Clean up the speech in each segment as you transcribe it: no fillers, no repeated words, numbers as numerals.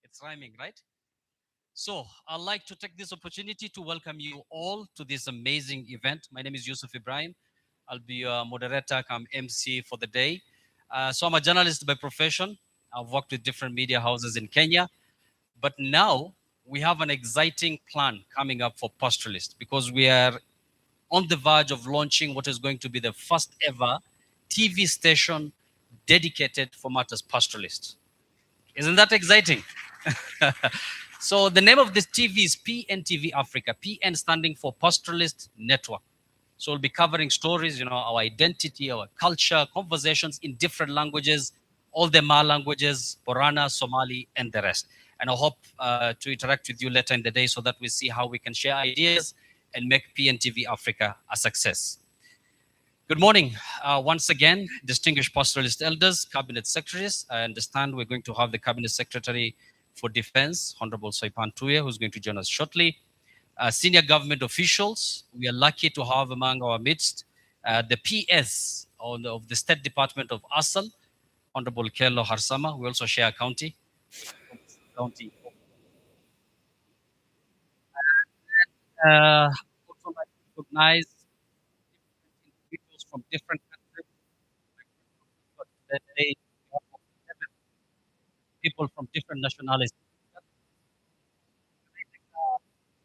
It's rhyming, right? So I'd like to take this opportunity to welcome you all to this amazing event. My name is Yusuf Ibrahim. I'll be your moderator, come MC for the day. So I'm a journalist by profession. I've worked with different media houses in Kenya, but now we have an exciting plan coming up for Pastoralists because we are on the verge of launching what is going to be the first ever TV station dedicated for matters pastoralist. Isn't that exciting? So the name of this TV is PNTV Africa. PN standing for Pastoralist Network. So we'll be covering stories, our identity, our culture, conversations in different languages, all the Ma languages, Borana, Somali, and the rest. And I hope to interact with you later in the day so that we see how we can share ideas and make PNTV Africa a success. Good morning. Once again, distinguished pastoralist elders, cabinet secretaries. I understand we're going to have the cabinet secretary for defense, Honorable Saipan Tuya, who's going to join us shortly. Senior government officials, we are lucky to have among our midst the PS of the State Department of ASAL, Honorable Kello Harsama. We also share a county. Also like to recognize individuals from different countries. Today, people from different nationalities.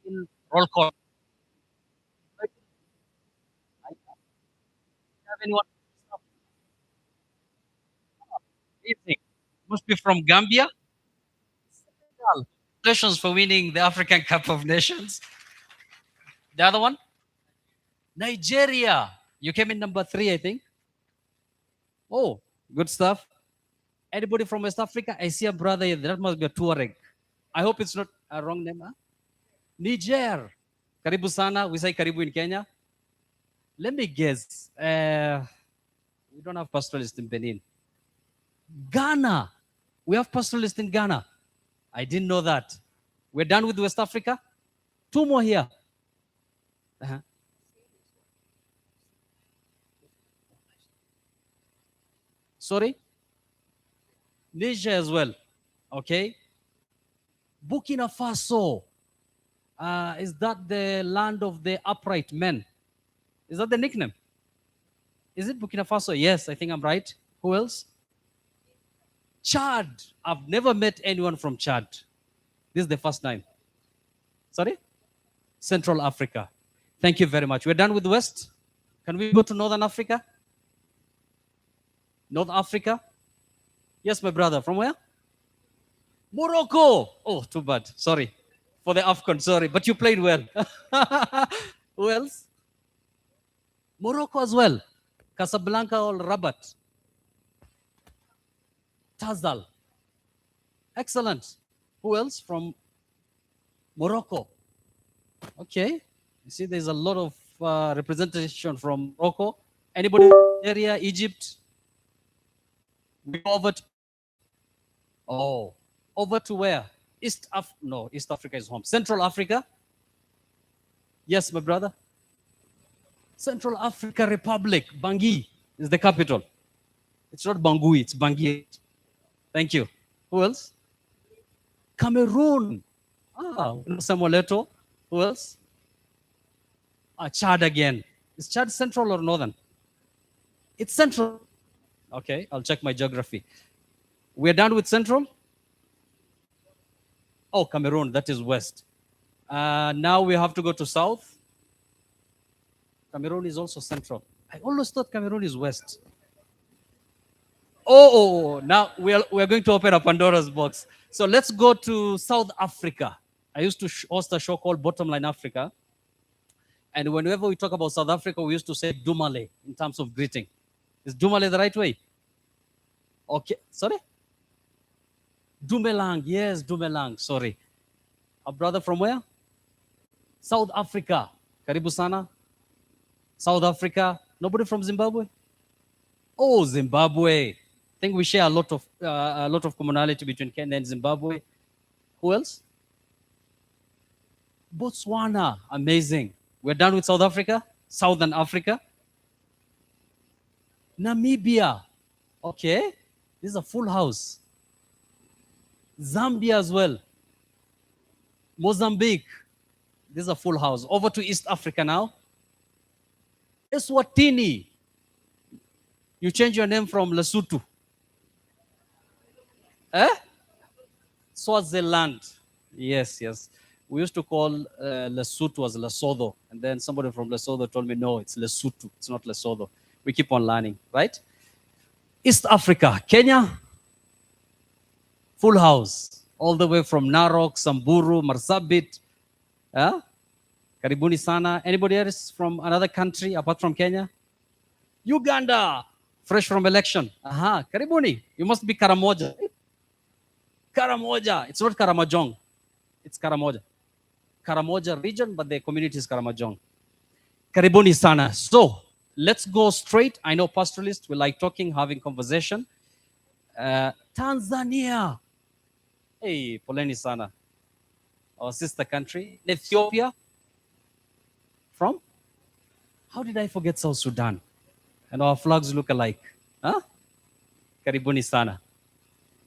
In roll call, have anyone? Evening. Must be from Gambia. Congratulations for winning the African Cup of Nations. The other one? Nigeria. You came in number 3, I think. Oh, good stuff. Anybody from West Africa? I see a brother here. That must be a Tuareg. I hope it's not a wrong name. Huh? Niger. Karibu sana. We say Karibu in Kenya. Let me guess. We don't have pastoralists in Benin. Ghana. We have pastoralists in Ghana. I didn't know that. We're done with West Africa. 2 more here. Uh-huh. Sorry? Niger as well. Okay. Burkina Faso. Is that the land of the upright men? Is that the nickname? Is it Burkina Faso? Yes, I think I'm right. Who else? Chad. I've never met anyone from Chad. This is the first time. Sorry? Central Africa. Thank you very much. We're done with West. Can we go to Northern Africa? North Africa? Yes, my brother. From where? Morocco. Oh, too bad. Sorry. For the AFCON, sorry. But you played well. Who else? Morocco as well. Casablanca or Rabat. Tazal. Excellent. Who else from Morocco? Okay. You see, there's a lot of representation from Morocco. Anybody area, Egypt? We go over to, over to where? East Africa is home. Central Africa? Yes, my brother. Central Africa Republic, Bangui is the capital. It's not Bangui, it's Bangui. Thank you. Who else? Cameroon. Samuel. Who else? Chad again. Is Chad central or northern? It's central. Okay, I'll check my geography. We're done with central? Oh, Cameroon, that is west. Now we have to go to south. Cameroon is also central. I always thought Cameroon is west. Now we're going to open a Pandora's box. So let's go to South Africa. I used to host a show called Bottom Line Africa. And whenever we talk about South Africa, we used to say Dumale in terms of greeting. Is Dumale the right way? Okay, sorry? Dumelang, yes, Dumelang, sorry. A brother from where? South Africa. Karibu sana. South Africa. Nobody from Zimbabwe? Oh, Zimbabwe. I think we share a lot of commonality between Kenya and Zimbabwe. Who else? Botswana. Amazing. We're done with South Africa, Southern Africa. Namibia. Okay. This is a full house. Zambia as well. Mozambique. This is a full house. Over to East Africa now. Eswatini. You change your name from Lesotho. Eh? Swaziland. Yes, yes. We used to call Lesotho as Lesotho. And then somebody from Lesotho told me, no, it's Lesotho. It's not Lesotho. We keep on learning, right? East Africa. Kenya. Full house. All the way from Narok, Samburu, Marsabit. Eh? Karibuni sana. Anybody else from another country apart from Kenya? Uganda. Fresh from election. Aha. Karibuni. You must be Karamoja. Karamoja. It's not Karamajong. It's Karamoja. Karamoja region, but the community is Karamajong. Karibuni sana. So let's go straight. I know pastoralists we like talking, having conversation. Tanzania. Hey, poleni sana. Our sister country. Ethiopia. From? How did I forget South Sudan? And our flags look alike. Huh? Karibuni sana.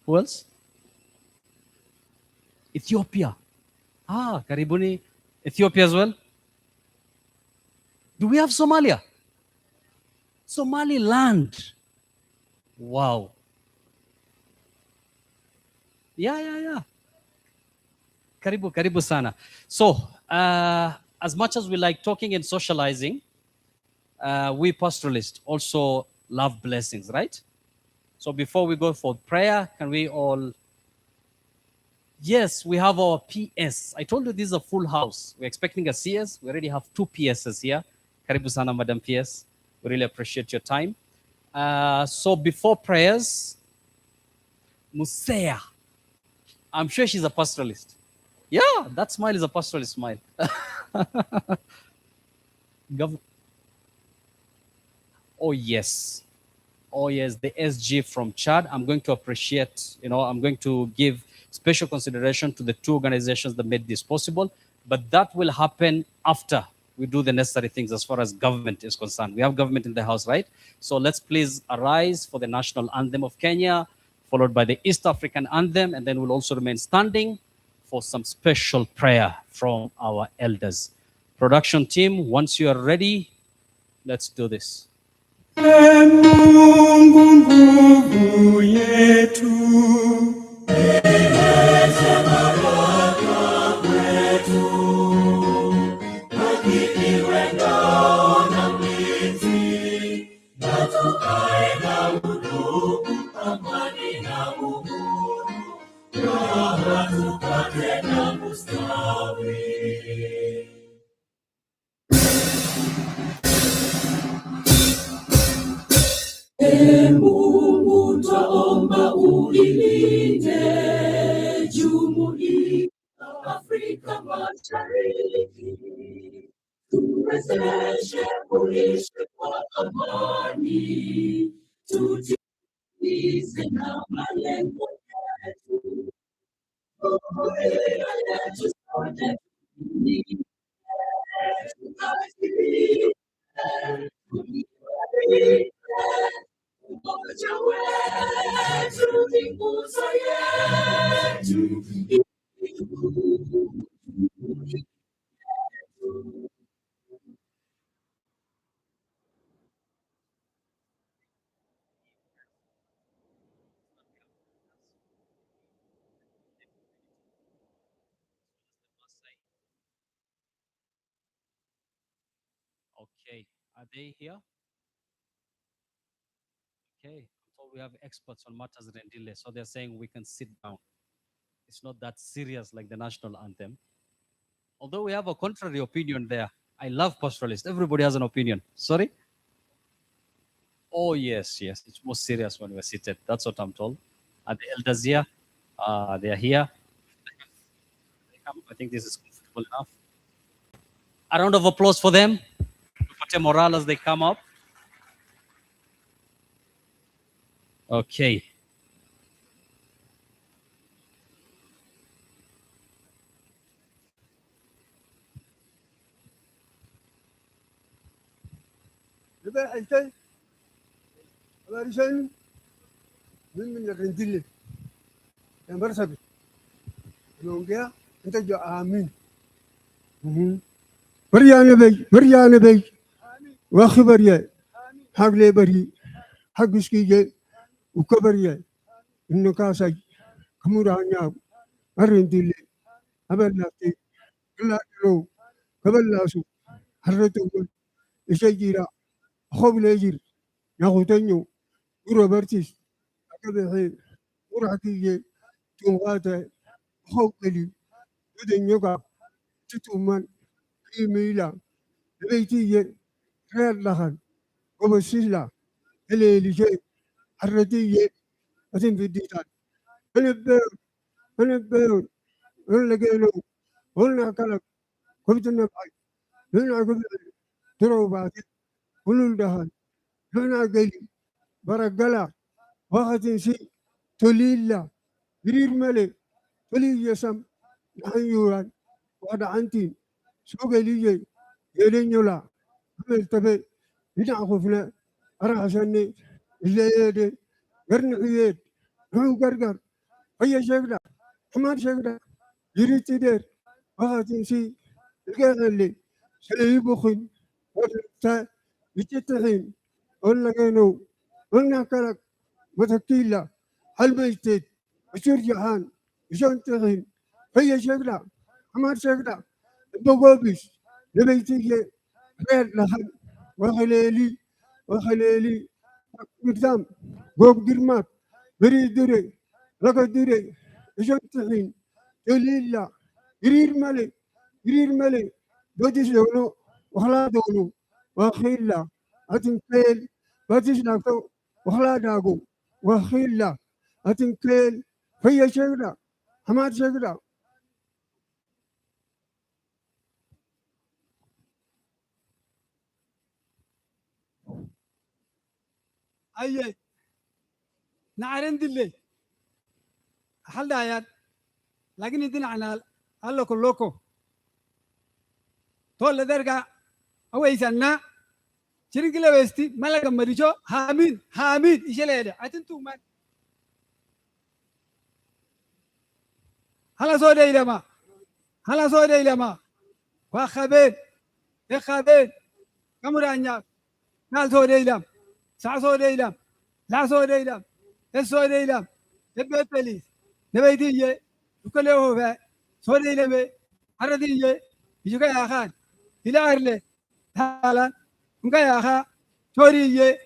Who else? Ethiopia. Ah, karibuni. Ethiopia as well. Do we have Somalia? Somaliland. Wow. Yeah. Karibu sana. So, as much as we like talking and socializing, we pastoralists also love blessings, right? So before we go for prayer, can we all... Yes, we have our PS. I told you this is a full house. We're expecting a CS. We already have 2 PSs here. Karibu sana, Madam PS. We really appreciate your time. So before prayers, Musea. I'm sure she's a pastoralist. Yeah, that smile is a pastoralist smile. Oh, yes. Oh, yes, the SG from Chad. I'm going to appreciate, I'm going to give special consideration to the 2 organizations that made this possible. But that will happen after we do the necessary things as far as government is concerned. We have government in the house, right? So let's please arise for the national anthem of Kenya, followed by the East African anthem, and then we'll also remain standing for some special prayer from our elders. Production team, once you are ready, let's do this. Mungu nguvu yetu, iweze baraka kwetu, haki iwe ngao na mlinzi, na tukae na udugu, amani na uhuru, raha tupate na kustawi. Mungu twaomba uilinde jumuiya ya Afrika Mashariki, tuwezeshe kuishi kwa amani, tutimize na malengo yetu, yetu sote umoja wetu ni nguzo yetu. Okay, are they here? Okay, so we have experts on matters Rendile, so they're saying we can sit down. It's not that serious like the national anthem. Although we have a contrary opinion there. I love pastoralists. Everybody has an opinion. Sorry? Oh, yes, yes. It's more serious when we're seated. That's what I'm told. And the elders here, they are here. They come. I think this is comfortable enough. A round of applause for them to put a morale as they come up. Okay. من الرندلة يعني برسبي يونجيا أنت جو آمين بريانا بي واخي بريا حق لي بري حق سكيجي وكبريا إنه كاساي كمورانيا الرندلة أبلاتي كلا لو كبلاسو حرتو إشجيرا خوب ليجير ياخوتنيو روبرتيس أكبر ورحكي تونغاتا خوب لي بدن يوكا تتومان إيميلا بيتي غير لهن وبسيلا اللي جاي حرتي أتم في الديتان أنا بير أنا بير أنا لقينو أنا كلك كنت نبعي أنا قبل ترى بعد كل دهان أنا قلي برجلا وقت شيء تليلا غير ملك تلي يسم نحيوران وهذا عنتي سوق لي يلين يلا عمل تبي بنا خوفنا أرى عشاني اللي يدي قرن قيد هو قرقر أي شغلة حمار شغلة يريد تدير وقت شيء القال سلي بخن ولا يتتحين ولا كانوا ولا كلك متكيلة هل بيتت بشير جهان بشون تحين أي شغلة حمار شغلة بقوبش لبيتي غير لهن وخليلي وخليلي قدام قوب قرمات بري دري لقى دري بشون تحين تليلا قرير ملي قرير ملي بديش دونو وخلا دونو وخيلا أتنكيل بديش ناكتو وخلا داغو وخيلا أتنكيل فيا شغلة حماد شغلة أي نعرين دلي حل دايات لكن يدين عنا الله كلكو تول درجة أو إيسانا شريك لا وستي ملك مريجو حامين حامين إيش له أتنتو ما هلا صودا إلما هلا صودا إلما وخبين إخبين كمرانيا نال صودا إلم سع صودا إلم لا صودا إلم الصودا إلم نبي بليس نبي ديجي وكل يوم هو صودا إلم هرديجي يجوا يا خان إلى أرله هلا نكا يا خا توريجي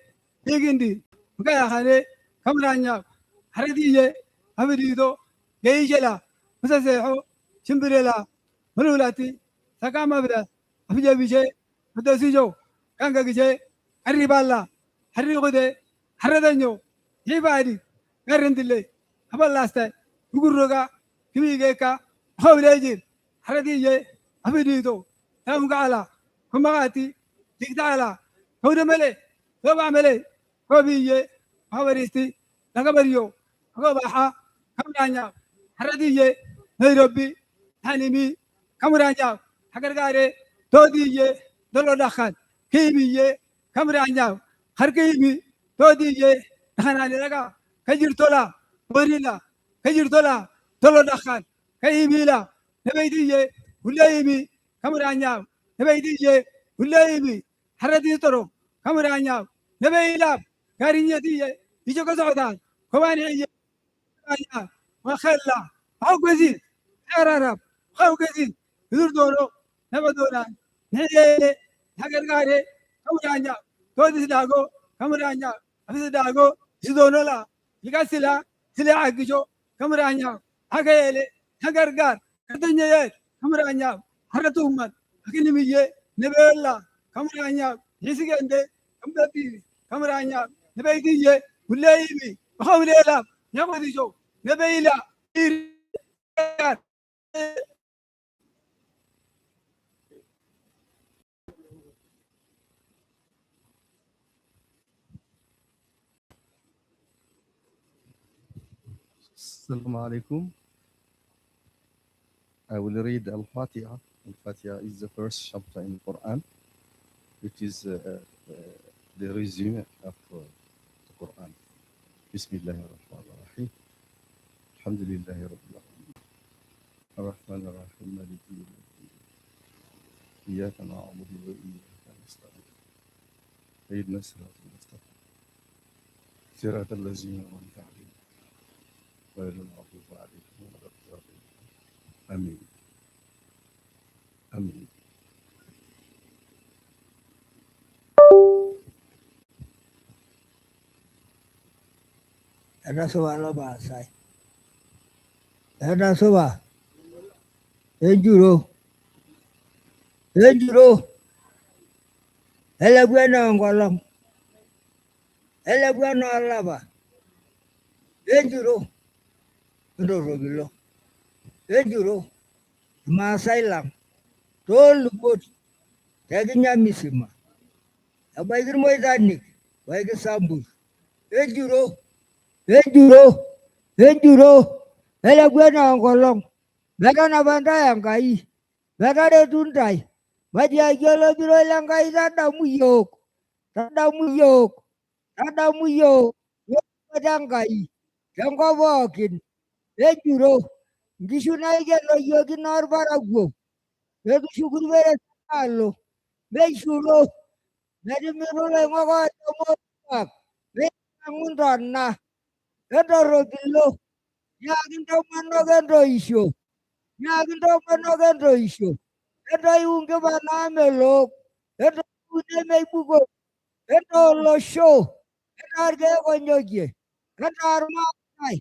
يجندي نكا يا خانه كمرانيا هرديجي أبديدو جيجلا مسافو شمبريلا ملولاتي سكام بدا أبجي بيجي بدوسيجو كانغا بيجي أريبالا هريغودي هردانيو يبادي غرندلي أبلاستي بقولوكا كميجيكا هوليجين هرديجي أبديدو تامغالا كمغاتي تيكتالا هودا ملي توبا ملي كوبيجي هاوريستي نغبريو هغباحا كمرانيا هرديجي نيروبي هانيمي كامرانيا هكرغاري توديجي دولو دخان كيبيجي كامرانيا هركيبي توديجي دخاناني لغا كجيرتولا بوريلا كجيرتولا دولو دخان كيبيلا نبيديجي ولايمي كامرانيا نبيديجي ولايمي هردي ترو كامرانيا نبيلا كارينيتيجي يجو كزودان كواني وخلا أو كذي عرب أو كذي يدور دورو نبدونا نهيه هكذا كاره كمرانيا تودي سداغو كمرانيا أبي سداغو يدورنا لا يكاسلا سلا عكجو كمرانيا هكذا هكذا كار كتنيه كمرانيا هرتومن هكذا مية nebella kamranya hisigende kamdabi kamranya nebegiye kuleimi khawlela nyamadijo nebeila Assalamu alaikum. I will read Al-Fatiha. Al-Fatiha is the first chapter in the Quran, which is the resume of the Quran. Bismillahirrahmanirrahim. Alhamdulillahi Rabbil Alamin. Ar-Rahman Ar-Rahim. Maliki Yawmiddin. Iyyaka na'budu wa iyyaka nasta'in. Ihdina as-siratal mustaqim. Siratal ladzina an'amta 'alaihim. Ghayril maghdubi 'alaihim waladdallin. Amin. Amin. Ada soba lo bahasai. Ada soba. Enjuro. Ele bueno ngolong. Ele bueno alaba. Enjuro. Ndoro bilo. Enjuro. Masai lang. Tol bot. Taginya misima. Abaigir moidanik. Baigir sambur. Enjuro. Ele bueno ngolong. Bega na banda yang kai. Bega de tuntai. Badia jolo biro yang kai tada muyok. Tada muyok. Yang kai. Yang kau bokin. Enjuro. Gishu na lo yogi nor barago. Bega syukur bere salo. Beshuro. Nadi miro le ngogo tomo. Bega ngundana. Edoro bilo. Yaginto mano isyo. Edo yunge bana melo. Edo une meibugo. Edo lo show. Edo arge konyogie. Edo arma kai.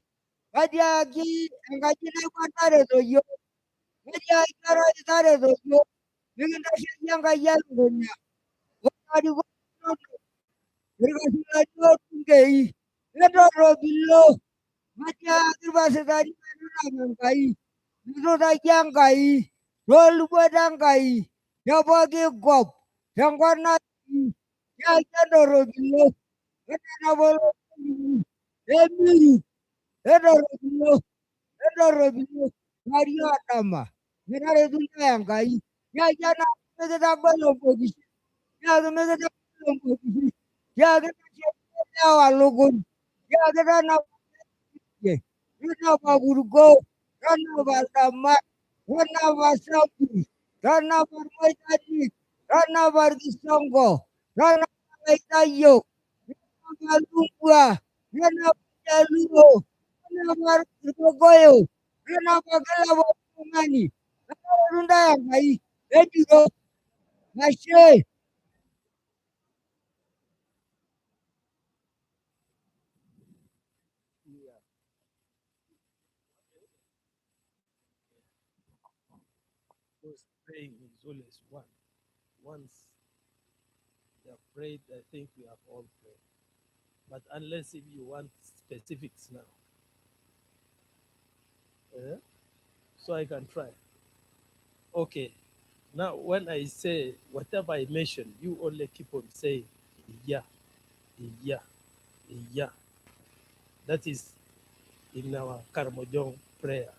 Badiagi engajine kwatare do yo. Badia ikaro itare do yo. Minginda shiyanga yalunya. Odi go. Erga sila tungei. Edo robilo. Badia kirbase tadi manuna kai. Sudah jangkai, lalu berangkai, yang bagi gop, yang warna yang cenderung biru, yang boleh cenderung biru, Maria Tama, mana itu yang kai, yang jangan kita belum posisi, yang kita belum posisi, yang kita awalukun, yang kita nak, kita bagurgo. Rana Bartama, Rana Basapi, Rana Barmaitadi, Rana Bargisongo, Rana Baitayok, Rana Balungua, Rana Bajaluo, Rana Bargoyo, Rana Bagala Bumani, Runda Mai, Ediro, Mashe. Praying is always one. Once they have prayed, I think we have all prayed. But unless if you want specifics now, so I can try. Okay. Now, when I say whatever I mention, you only keep on saying yeah, yeah, yeah. That is in our Karmojong prayer.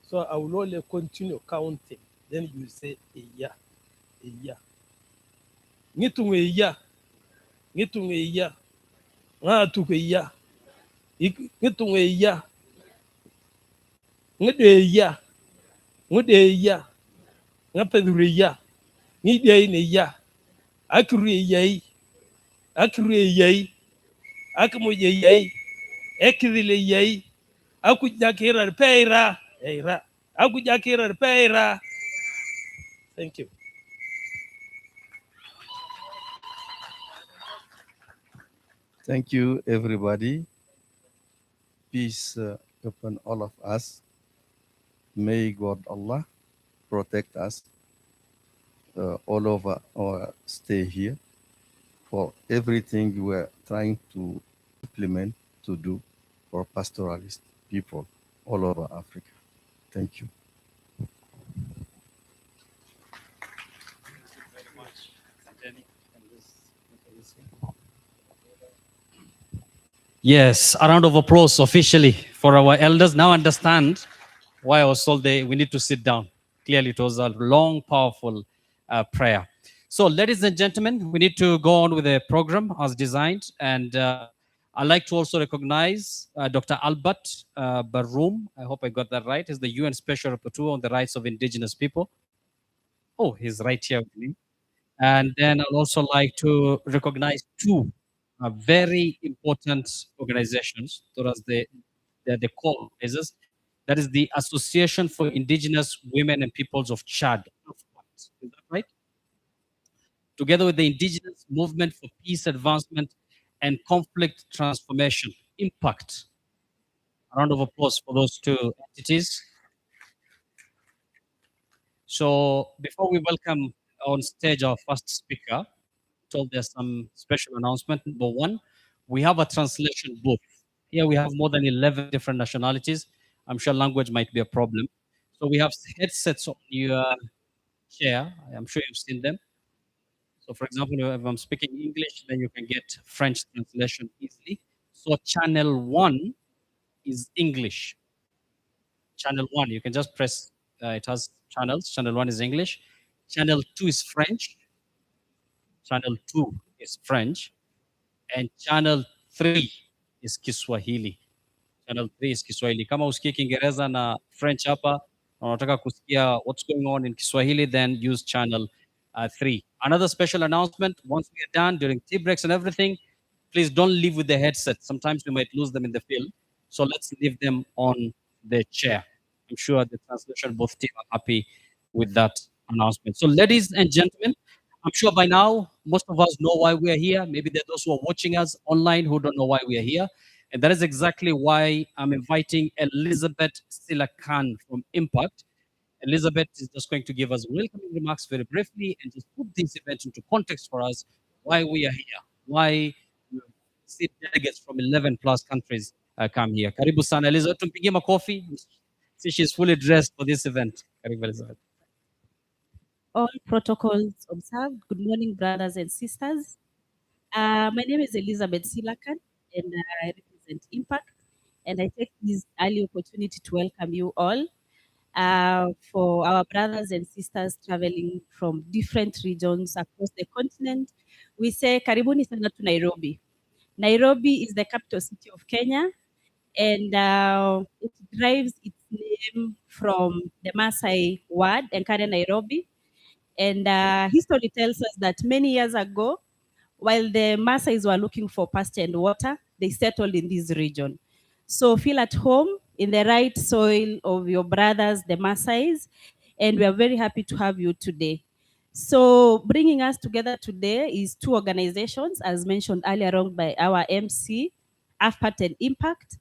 So I will only continue counting. Then you say yeah, yeah. Ngitung iya, ngatu iya, ngitung iya, ngede iya, ngapedure iya, ngide ne iya, akru iya, akmo iya, ekrile iya, aku jakira peira, aku jakira peira. Thank you. Thank you, everybody. Peace upon all of us. May God Allah protect us. all over our stay here for everything we're trying to implement to do for pastoralist people all over Africa. Thank you. Yes, a round of applause officially for our elders. Now understand why I was told we need to sit down. Clearly, it was a long, powerful prayer. So, ladies and gentlemen, we need to go on with the program as designed. And I'd like to also recognize Dr. Albert Baroum. I hope I got that right. He's the UN Special Rapporteur on the Rights of Indigenous People. Oh, he's right here with me. And then I'd also like to recognize two very important organizations, towards they're the core organizers. That is the Association for Indigenous Women and Peoples of Chad. Is that right? Together with the Indigenous Movement for Peace Advancement and Conflict Transformation, Impact. A round of applause for those two entities. So before we welcome on stage our first speaker, told there's some special announcement. Number one, we have a translation booth. Here we have more than 11 different nationalities. I'm sure language might be a problem. So we have headsets on your chair. I'm sure you've seen them. So for example, if I'm speaking English, then you can get French translation easily. So channel 1 is English. Channel 1, you can just press, it has channels. Channel 1 is English. Channel 2 is French. Channel 2 is French. And channel 3 is Kiswahili. Channel 3 is Kiswahili. Kama usikie Kiingereza na French hapa, na unataka kusikia what's going on in Kiswahili, then use channel 3. Another special announcement, once we are done during tea breaks and everything, please don't leave with the headset. Sometimes we might lose them in the field. So let's leave them on the chair. I'm sure the translation both team are happy with that announcement. So ladies and gentlemen, I'm sure by now, most of us know why we are here. Maybe there are those who are watching us online who don't know why we are here. And that is exactly why I'm inviting Elizabeth Silakan from Impact. Elizabeth is just going to give us welcoming remarks very briefly and just put this event into context for us, why we are here, why we see delegates from 11 plus countries come here. Karibu sana Elizabeth, tumpigie makofi. See, she's fully dressed for this event. Karibu Elizabeth. All protocols observed. Good morning, brothers and sisters. My name is Elizabeth Silakan, and I represent Impact. And I take this early opportunity to welcome you all. For our brothers and sisters traveling from different regions across the continent, we say Karibuni sana to Nairobi. Nairobi is the capital city of Kenya, and it derives its name from the Maasai word, Enkare Nairobi. And history tells us that many years ago, while the Maasais were looking for pasture and water, they settled in this region. So feel at home in the right soil of your brothers, the Maasais, and we are very happy to have you today. So bringing us together today is two organizations, as mentioned earlier on by our MC, AFPAT and Impact.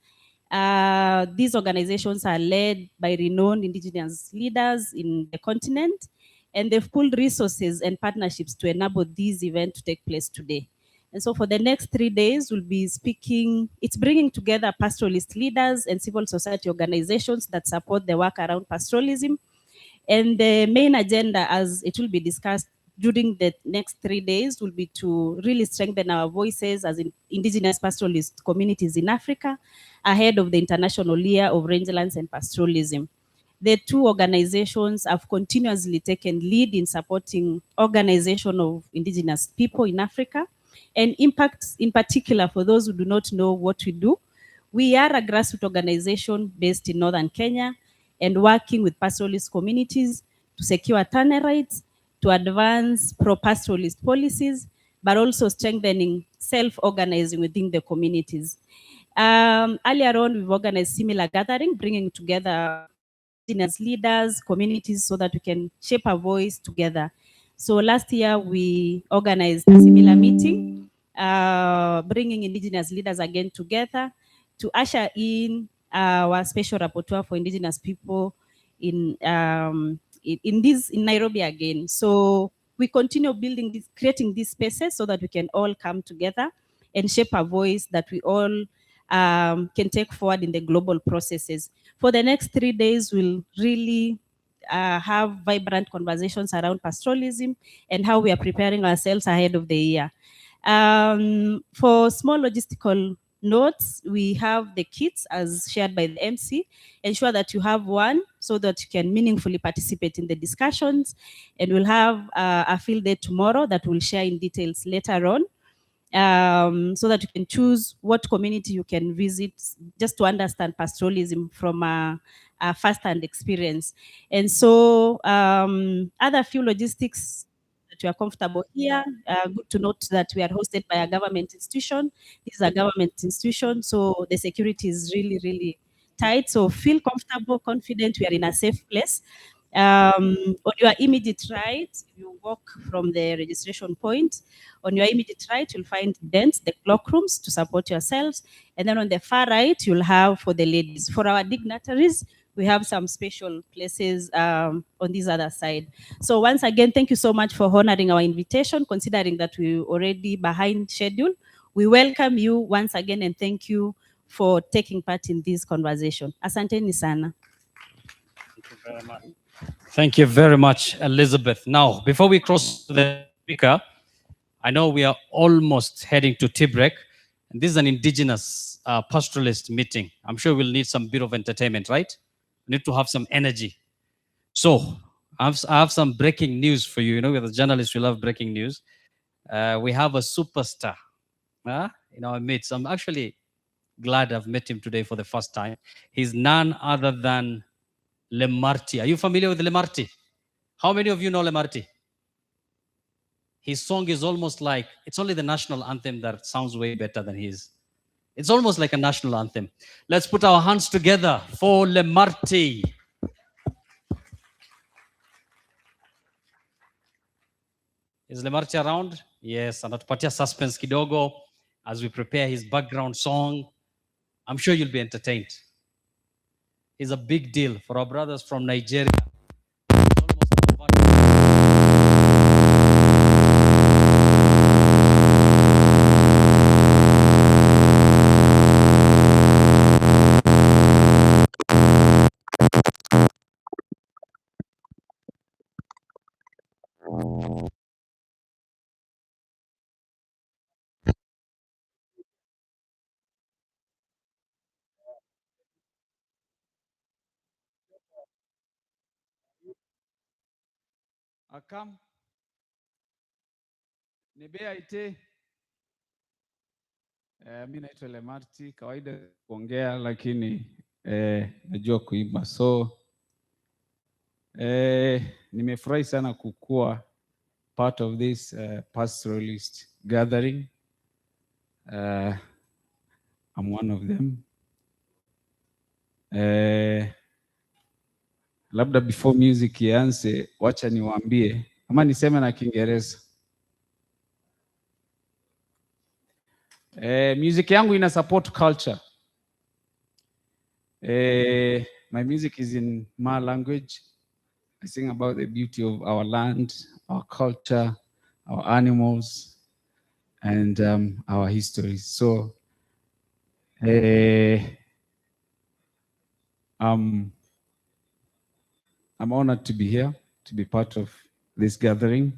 These organizations are led by renowned indigenous leaders in the continent, and they've pulled resources and partnerships to enable this event to take place today. And so for the next 3 days, we'll be speaking, it's bringing together pastoralist leaders and civil society organizations that support the work around pastoralism. And the main agenda, as it will be discussed during the next 3 days, will be to really strengthen our voices as indigenous pastoralist communities in Africa ahead of the International Year of Rangelands and Pastoralism. The two organizations have continuously taken lead in supporting organization of indigenous people in Africa, and Impact in particular. For those who do not know what we do, we are a grassroots organization based in northern Kenya and working with pastoralist communities to secure tanner rights, to advance pro-pastoralist policies, but also strengthening self-organizing within the communities. Earlier on, we've organized similar gathering, bringing together indigenous leaders, communities, so that we can shape a voice together. So last year, we organized a similar meeting, bringing indigenous leaders again together to usher in our special rapporteur for indigenous people in Nairobi again. So we continue building this, creating these spaces so that we can all come together and shape a voice that we all can take forward in the global processes. For the next 3 days, we'll really have vibrant conversations around pastoralism and how we are preparing ourselves ahead of the year. For small logistical notes, we have the kits as shared by the MC. Ensure that you have one so that you can meaningfully participate in the discussions. And we'll have a field day tomorrow that we'll share in details later on. So that you can choose what community you can visit just to understand pastoralism from a first-hand experience. And so other few logistics that you are comfortable here. Good to note that we are hosted by a government institution. This is a government institution, so the security is really, really tight. So feel comfortable, confident, we are in a safe place. On your immediate right, if you walk from the registration point, on your immediate right, you'll find dents, the cloakrooms to support yourselves. And then on the far right, you'll have for the ladies. For our dignitaries, we have some special places on this other side. So once again, thank you so much for honoring our invitation, considering that we're already behind schedule. We welcome you once again and thank you for taking part in this conversation. Asanteni sana. Thank you very much. Thank you very much, Elizabeth. Now, before we cross to the speaker, I know we are almost heading to tea break. And this is an indigenous pastoralist meeting. I'm sure we'll need some bit of entertainment, right? We need to have some energy. So I have some breaking news for you. You know, we're the journalists, we love breaking news. We have a superstar in our midst. I'm actually glad I've met him today for the first time. He's none other than Lemarti. Are you familiar with Lemarti? How many of you know Lemarti? His song is almost like, it's only the national anthem that sounds way better than his. It's almost like a national anthem. Let's put our hands together for Lemarti. Is Lemarti around? Yes, anatupatia suspense kidogo as we prepare his background song. I'm sure you'll be entertained. He's a big deal for our brothers from Nigeria. Akam. Nibea ite. Mi naitwa Lemarti, kawaida kuongea lakini najua kuimba. So nimefurahi sana kukua part of this pastoralist gathering. I'm one of them. Labda before music ianze, wacha niwaambie ama niseme na Kiingereza. Music yangu ina support culture. My music is in my language. I sing about the beauty of our land, our culture, our animals, and our history. So I'm honored to be here, to be part of this gathering.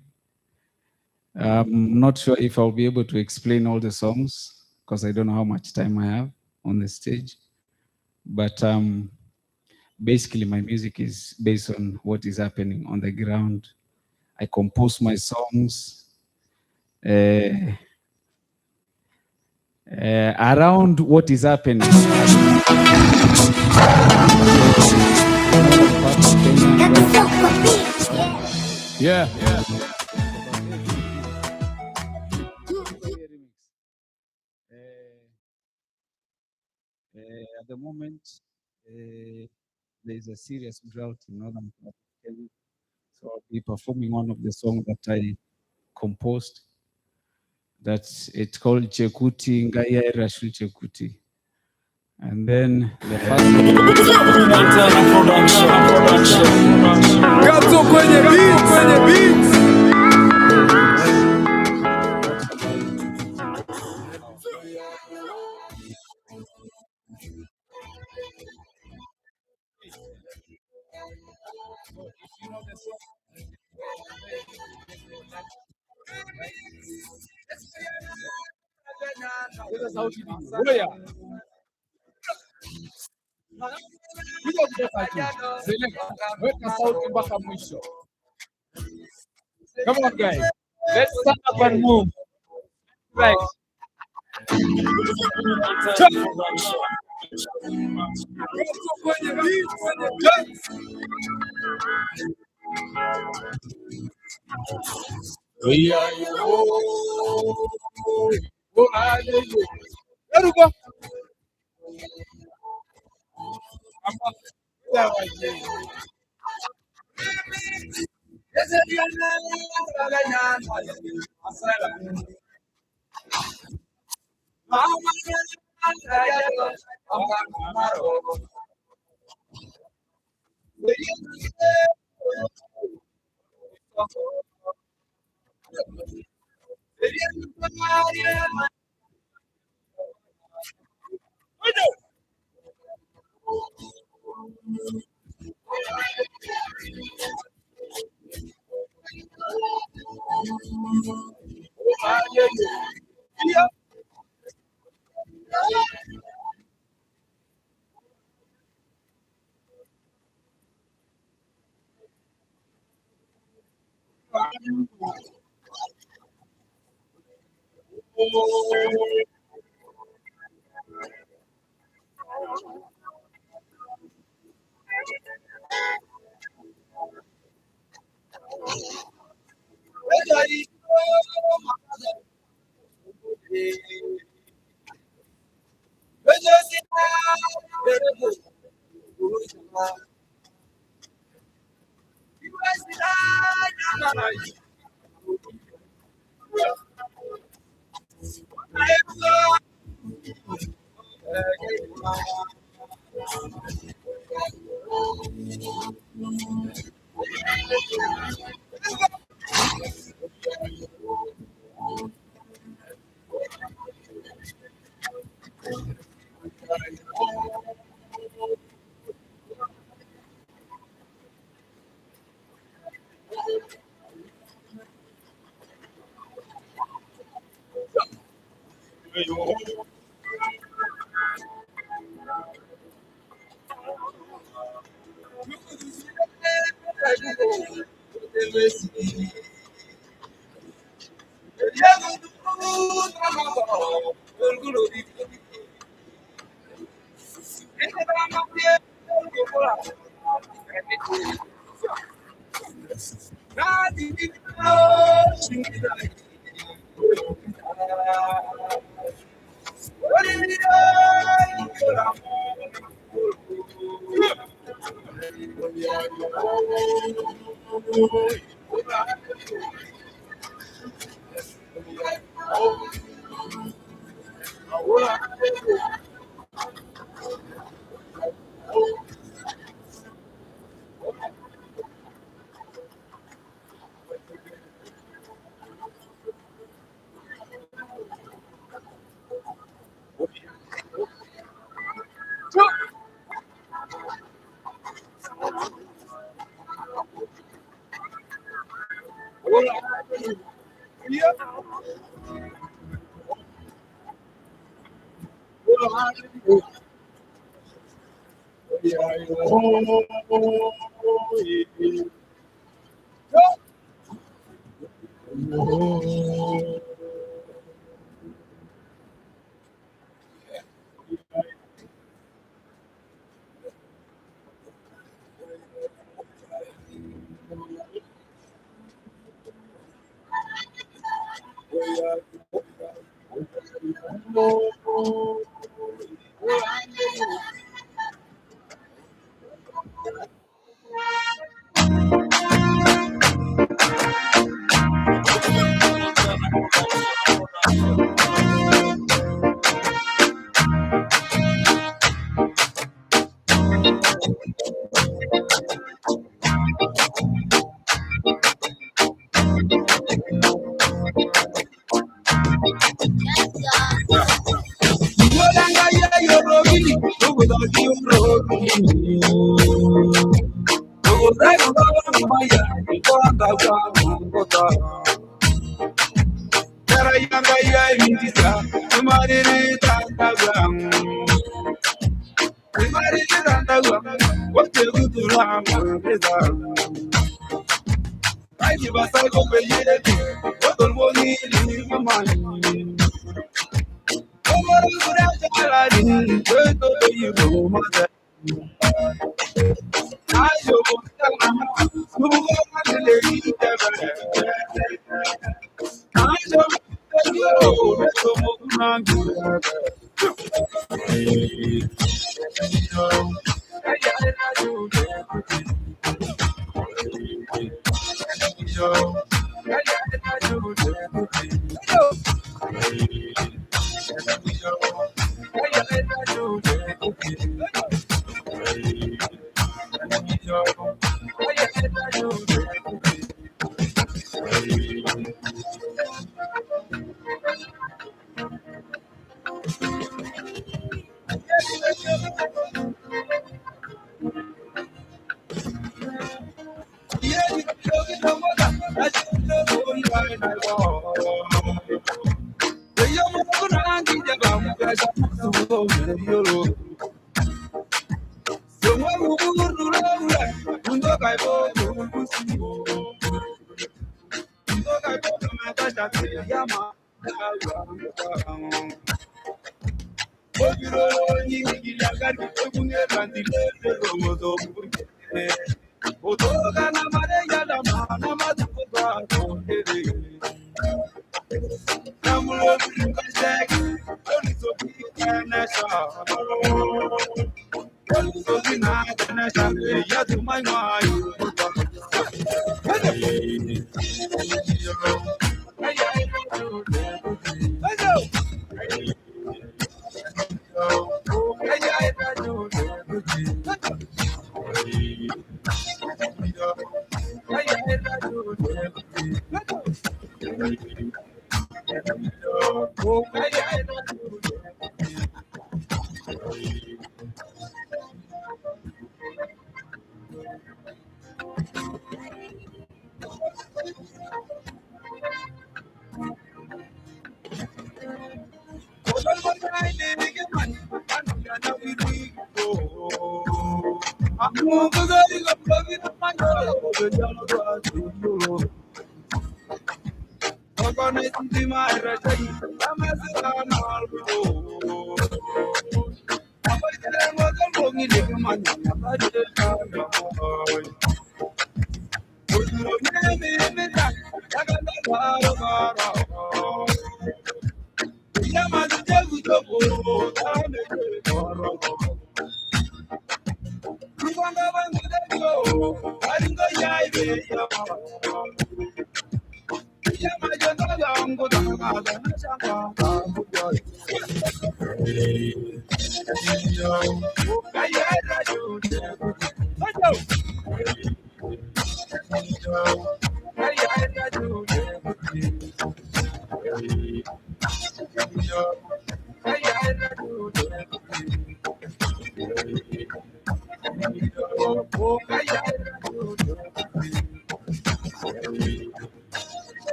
I'm not sure if I'll be able to explain all the songs because I don't know how much time I have on the stage. But basically my music is based on what is happening on the ground. I compose my songs around what is happening. Yeah. At the moment, there is a serious drought in northern part of Kenya. So I'll be performing one of the songs that I composed. It's called Chekuti, Ngaya Rashul Chekuti. And then the first one. Ngoja. Piga kutoka juu. Select. Weka sauti mpaka mwisho. Come on, guys. Let's stand up and move. Right.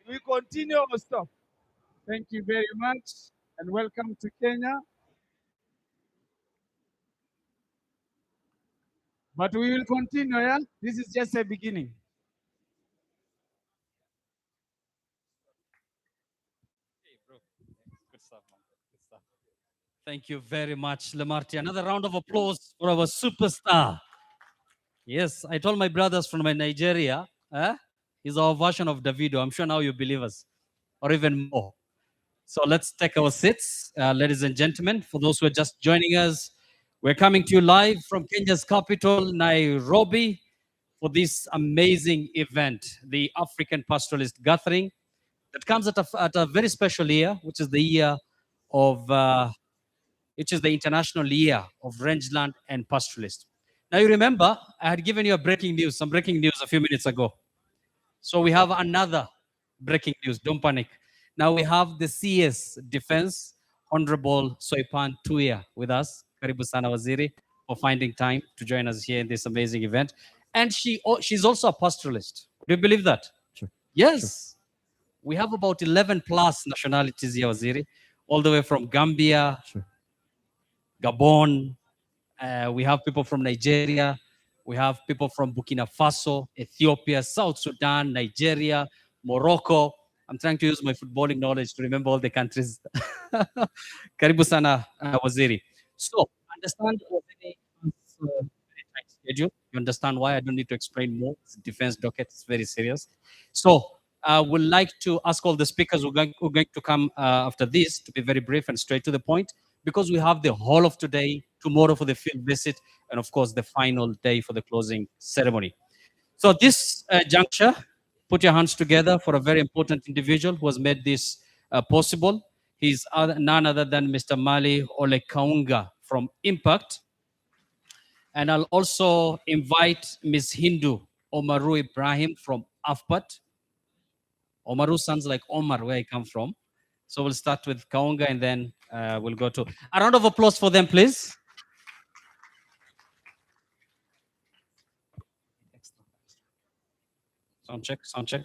We continue or stop? Thank you very much and welcome to Kenya. But we will continue, yeah? This is just a beginning. Good stuff, man. Good stuff. Thank you very much, Lemarti. Another round of applause for our superstar. Yes, I told my brothers from Nigeria, he's our version of Davido. I'm sure now you believe us, or even more. So let's take our seats, ladies and gentlemen. For those who are just joining us, we're coming to you live from Kenya's capital, Nairobi, for this amazing event, the African Pastoralist Gathering, that comes at a very special year, which is the year of, which is the International Year of Rangeland and Pastoralist. Now you remember, I had given you some breaking news a few minutes ago. So we have another breaking news. Don't panic. Now we have the CS Defense, Honorable Soipan Tuya, with us. Karibu sana Waziri, for finding time to join us here in this amazing event. And she's also a pastoralist. Do you believe that? Sure. Yes. We have about 11 plus nationalities here, Waziri, all the way from Gambia, Sure. Gabon. We have people from Nigeria. We have people from Burkina Faso, Ethiopia, South Sudan, Nigeria, Morocco. I'm trying to use my footballing knowledge to remember all the countries. Karibu sana, Waziri. So, understand Waziri has a very tight schedule. You understand why? I don't need to explain more. It's a defense docket. It's very serious. So, we'd like to ask all the speakers who are going to come after this to be very brief and straight to the point, because we have the whole of today, tomorrow for the field visit, and of course the final day for the closing ceremony. So this juncture, put your hands together for a very important individual who has made this possible. He's none other than Mr. Mali Olekaunga from Impact. And I'll also invite Ms. Hindu Omaru Ibrahim from AFPAT. Omaru sounds like Omar, where I come from. So we'll start with Kaunga and then we'll go to a round of applause for them, please. Sound check, sound check.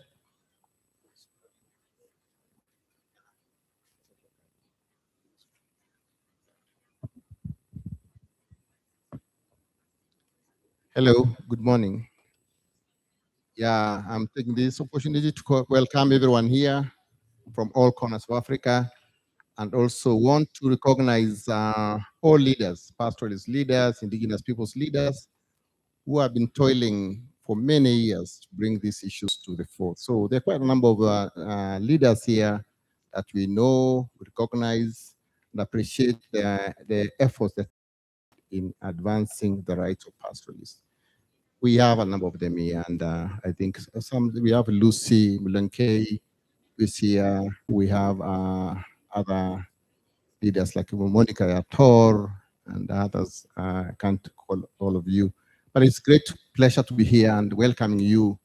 Hello, good morning. Yeah, I'm taking this opportunity to welcome everyone here from all corners of Africa, and also want to recognize all leaders, pastoralist leaders, indigenous peoples leaders, who have been toiling for many years to bring these issues to the fore. So there are quite a number of leaders here that we know, recognize, and appreciate the efforts that in advancing the rights of pastoralists. We have a number of them here, and I think we have Lucy Mulenke is here. We have other leaders like Monica Yator and others. I can't call all of you, but it's great pleasure to be here and welcoming you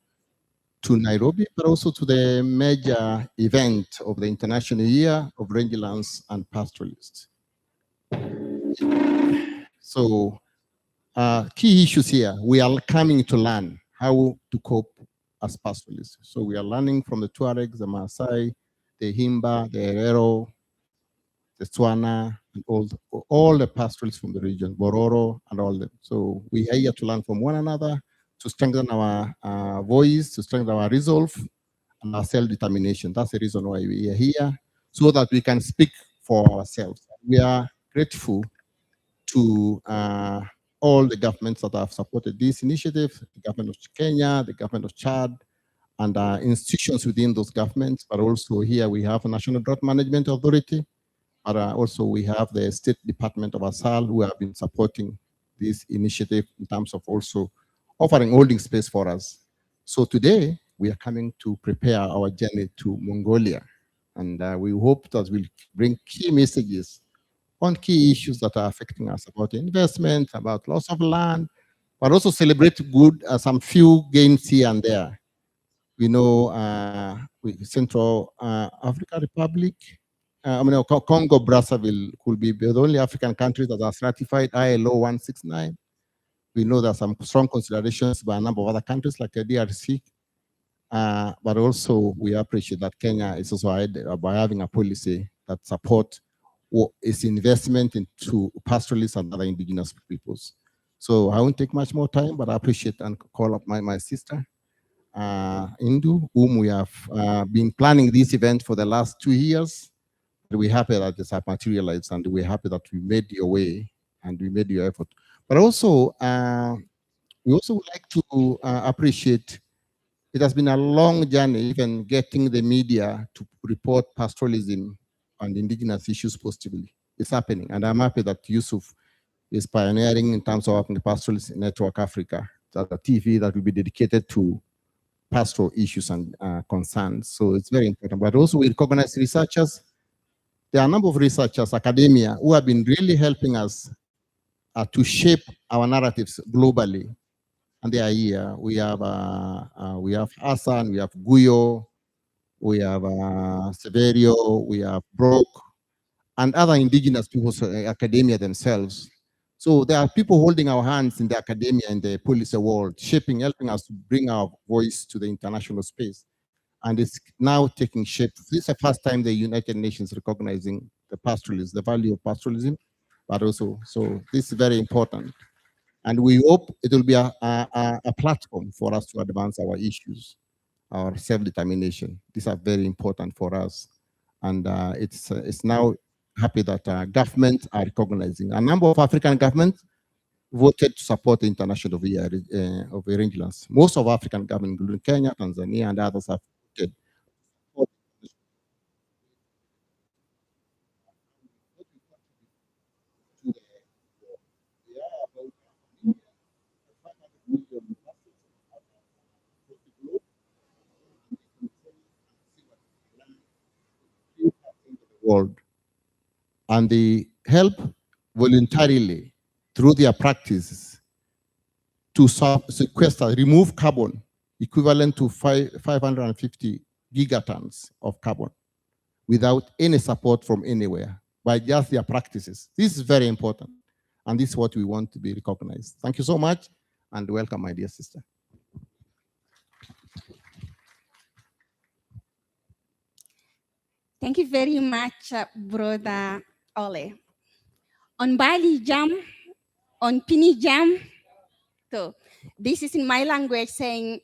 to Nairobi, but also to the major event of the International Year of Rangelands and Pastoralists. So key issues here, we are coming to learn how to cope as pastoralists. So we are learning from the Tuaregs, the Maasai, the Himba, the Herero, the Tswana, and all the pastoralists from the region, Bororo, and all them. So we are here to learn from one another, to strengthen our voice, to strengthen our resolve, and our self-determination. That's the reason why we are here, so that we can speak for ourselves. We are grateful to all the governments that have supported this initiative, the government of Kenya, the government of Chad, and institutions within those governments. But also here we have a National Drought Management Authority, But also we have the State Department of ASAL who have been supporting this initiative in terms of also offering holding space for us. So today we are coming to prepare our journey to Mongolia. And we hope that we'll bring key messages on key issues that are affecting us about investment, about loss of land, but also celebrate good, some few gains here and there. We know Central African Republic, Congo Brazzaville could be the only African country that has ratified ILO 169. We know there are some strong considerations by a number of other countries like the DRC, but also we appreciate that Kenya is also ahead by having a policy that supports its investment into pastoralists and other indigenous peoples. So I won't take much more time, but I appreciate and call up my sister, Indu, whom we have been planning this event for the last 2 years. We're happy that this has materialized, and we're happy that we made your way and we made your effort. But also, we also would like to appreciate, it has been a long journey, even getting the media to report pastoralism and indigenous issues positively. It's happening, and I'm happy that Yusuf is pioneering in terms of having the Pastoralist Network Africa, that's a TV that will be dedicated to pastoral issues and concerns. So it's very important. But also we recognize researchers. There are a number of researchers, academia, who have been really helping us to shape our narratives globally. And they are here. We have Hassan, we have Guyo, we have Severio, we have Brock, and other indigenous people, academia themselves. So there are people holding our hands in the academia and the policy world, shaping, helping us to bring our voice to the international space. And it's now taking shape. This is the first time the United Nations recognizing the pastoralists, the value of pastoralism, but also, so this is very important. And we hope it will be a platform for us to advance our issues, our self-determination. These are very important for us. And it's now happy that governments are recognizing. A number of African governments voted to support the international of arrangements. Most of African governments, including Kenya, Tanzania, and others, have voted. World, and they help voluntarily through their practices to sequester, remove carbon equivalent to 550 gigatons of carbon without any support from anywhere, by just their practices. This is very important, and this is what we want to be recognized. Thank you so much, and welcome, my dear sister. Thank you very much, Brother Ole. On Bali Jam, on Pini Jam, so this is in my language saying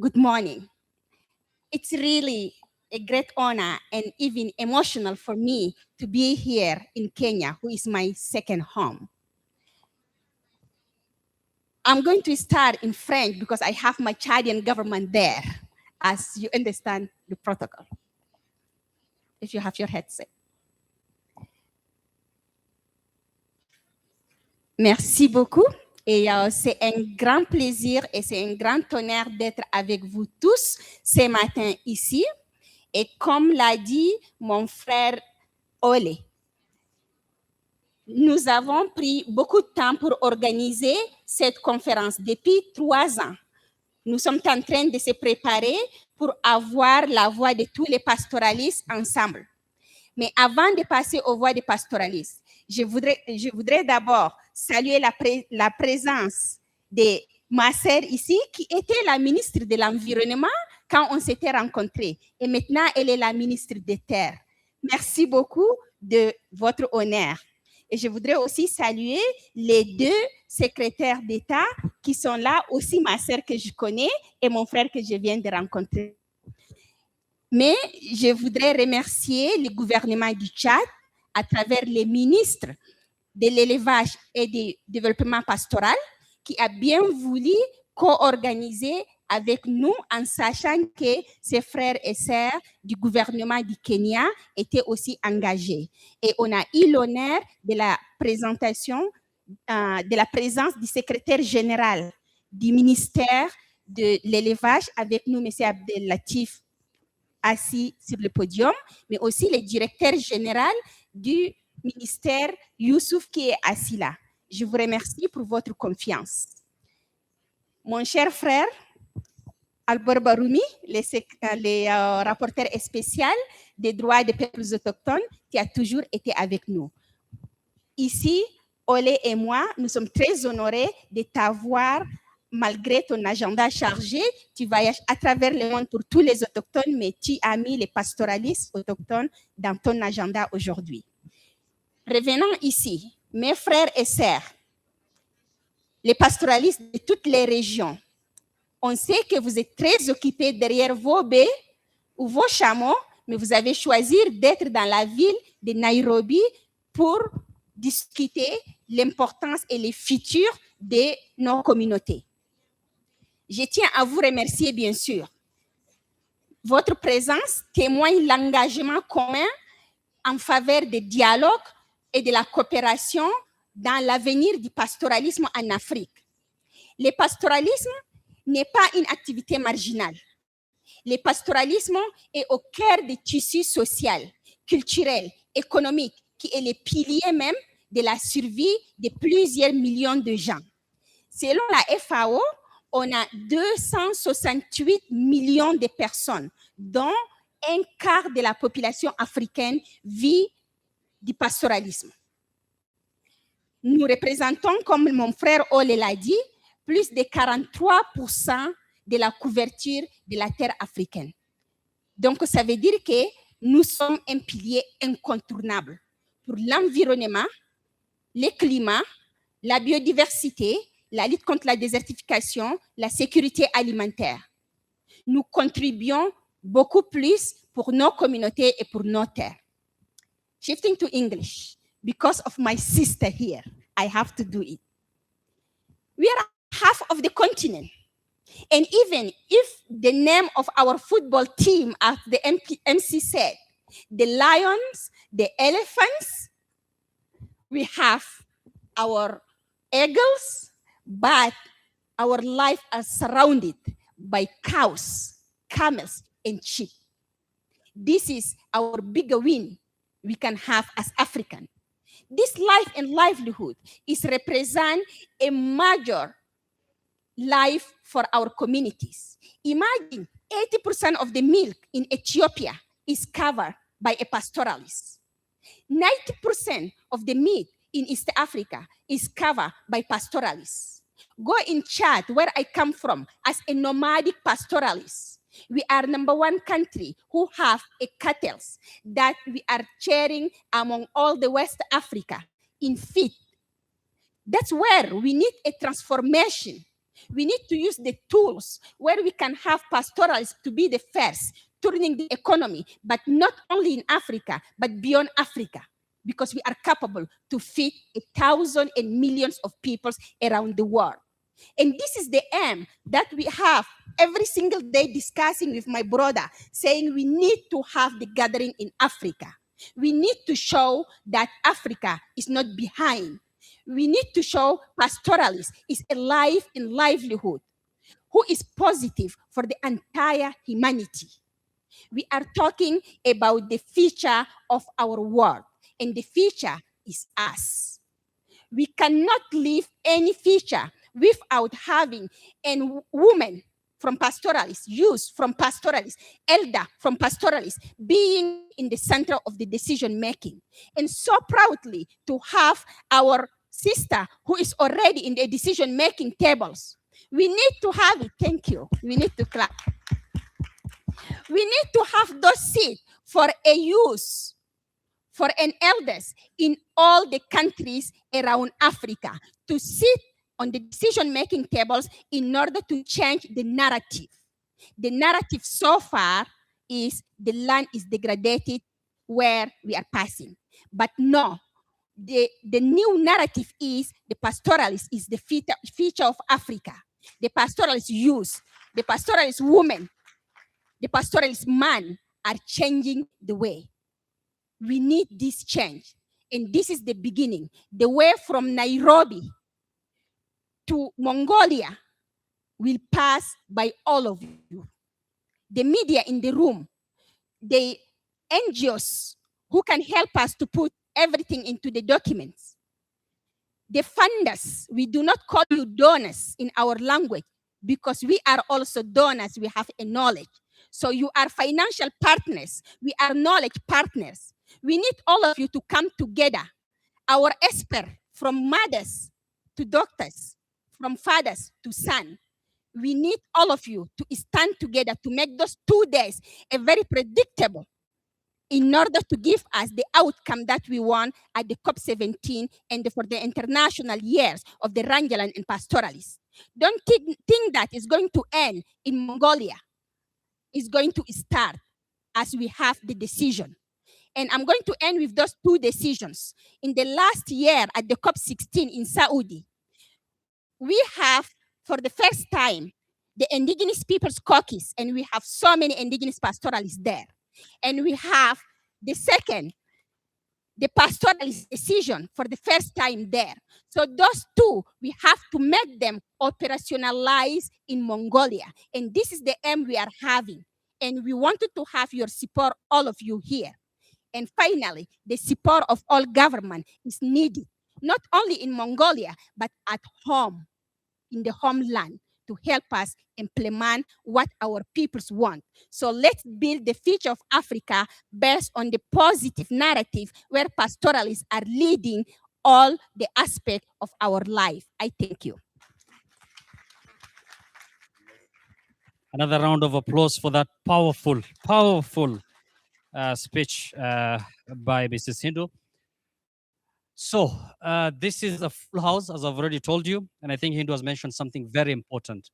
good morning. It's really a great honor and even emotional for me to be here in Kenya, who is my second home. I'm going to start in French because I have my Chadian government there, as you understand the protocol. If you have your headset. Merci beaucoup. Et c'est un grand plaisir et c'est un grand honneur d'être avec vous tous ce matin ici. Et comme l'a dit mon frère Ole, nous avons pris beaucoup de temps pour organiser cette conférence depuis 3 ans. Nous sommes en train de se préparer pour avoir la voix de tous les pastoralistes ensemble. Mais avant de passer aux voix des pastoralistes, je voudrais d'abord saluer la présence de ma sœur ici, qui était la ministre de l'Environnement quand on s'était rencontrés. Et maintenant, elle est la ministre des Terres. Merci beaucoup de votre honneur. Et je voudrais aussi saluer les 2 secrétaires d'État qui sont là, aussi ma sœur que je connais et mon frère que je viens de rencontrer. Mais je voudrais remercier le gouvernement du Tchad à travers les ministres de l'élevage et du développement pastoral qui a bien voulu co-organiser avec nous en sachant que ses frères et sœurs du gouvernement du Kenya étaient aussi engagés. Et on a eu l'honneur de la présentation, de la présence du secrétaire général du ministère de l'élevage avec nous, M. Abdel Latif, assis sur le podium, mais aussi le directeur général du ministère, Youssouf, qui est assis là. Je vous remercie pour votre confiance. Mon cher frère, Albert Baroumi, le rapporteur spécial des droits des peuples autochtones, qui a toujours été avec nous. Ici, Olé et moi, nous sommes très honorés de t'avoir, malgré ton agenda chargé. Tu voyages à travers le monde pour tous les autochtones, mais tu as mis les pastoralistes autochtones dans ton agenda aujourd'hui. Revenons ici, mes frères et sœurs, les pastoralistes de toutes les régions. On sait que vous êtes très occupés derrière vos baies ou vos chameaux, mais vous avez choisi d'être dans la ville de Nairobi pour discuter l'importance et les futurs de nos communautés. Je tiens à vous remercier, bien sûr. Votre présence témoigne l'engagement commun en faveur du dialogue et de la coopération dans l'avenir du pastoralisme en Afrique. Le pastoralisme n'est pas une activité marginale. Le pastoralisme est au cœur du tissu social, culturel, économique, qui est le pilier même de la survie de plusieurs millions de gens. Selon la FAO, on a 268 millions de personnes, dont un quart de la population africaine vit du pastoralisme. Nous représentons, comme mon frère Ole l'a dit, plus de 43% de la couverture de la terre africaine. Donc, ça veut dire que nous sommes un pilier incontournable pour l'environnement, le climat, la biodiversité, la lutte contre la désertification, la sécurité alimentaire. Nous contribuons beaucoup plus pour nos communautés et pour nos terres. Shifting to English, because of my sister here, I have to do it. We are half of the continent. And even if the name of our football team, as the MC said, the lions, the elephants, we have our eagles, but our life is surrounded by cows, camels, and sheep. This is our bigger win we can have as African. This life and livelihood is represent a major life for our communities. Imagine 80% of the milk in Ethiopia is covered by a pastoralist. 90% of the meat in East Africa is covered by pastoralists. Go in Chad, where I come from, as a nomadic pastoralist. We are #1 country who have a cattle that we are sharing among all the West Africa in feed. That's where we need a transformation. We need to use the tools where we can have pastoralists to be the first, turning the economy, but not only in Africa, but beyond Africa, because we are capable to feed 1,000 and millions of people around the world. And this is the aim that we have every single day discussing with my brother, saying we need to have the gathering in Africa. We need to show that Africa is not behind. We need to show pastoralists is a life and livelihood who is positive for the entire humanity. We are talking about the future of our world, and the future is us. We cannot live any future without having a woman from pastoralists, youth from pastoralists, elder from pastoralists, being in the center of the decision making. And so proudly to have our sister who is already in the decision making tables. We need to have it. Thank you. We need to clap. We need to have those seats for a youth, for an elders in all the countries around Africa to sit on the decision-making tables in order to change the narrative. The narrative so far is the land is degraded where we are passing. But no, the new narrative is the pastoralist is the future of Africa. the pastoralist youth, the pastoralist woman, the pastoralist man are changing the way. We need this change. And this is the beginning. The way from Nairobi to Mongolia will pass by all of you. The media in the room, the NGOs who can help us to put everything into the documents. The funders, we do not call you donors in our language because we are also donors. We have a knowledge. So you are financial partners. We are knowledge partners. We need all of you to come together. Our expert, from mothers to doctors, from fathers to son. We need all of you to stand together to make those 2 days a very predictable in order to give us the outcome that we want at the COP17 and for the international years of the Rangeland and Pastoralists. Don't think that it's going to end in Mongolia. It's going to start as we have the decision. And I'm going to end with those 2 decisions. In the last year at the COP16 in Saudi, we have, for the first time, the Indigenous Peoples Caucus, and we have so many Indigenous pastoralists there. And we have the second, the pastoralist decision for the first time there. So those 2, we have to make them operationalize in Mongolia. And this is the aim we are having. And we wanted to have your support, all of you here. And finally, the support of all government is needed, not only in Mongolia, but at home, in the homeland, to help us implement what our peoples want. So let's build the future of Africa based on the positive narrative where pastoralists are leading all the aspects of our life. I thank you. Another round of applause for that powerful speech by Mrs. Hindu. So this is a full house, as I've already told you, and I think Hindu has mentioned something very important,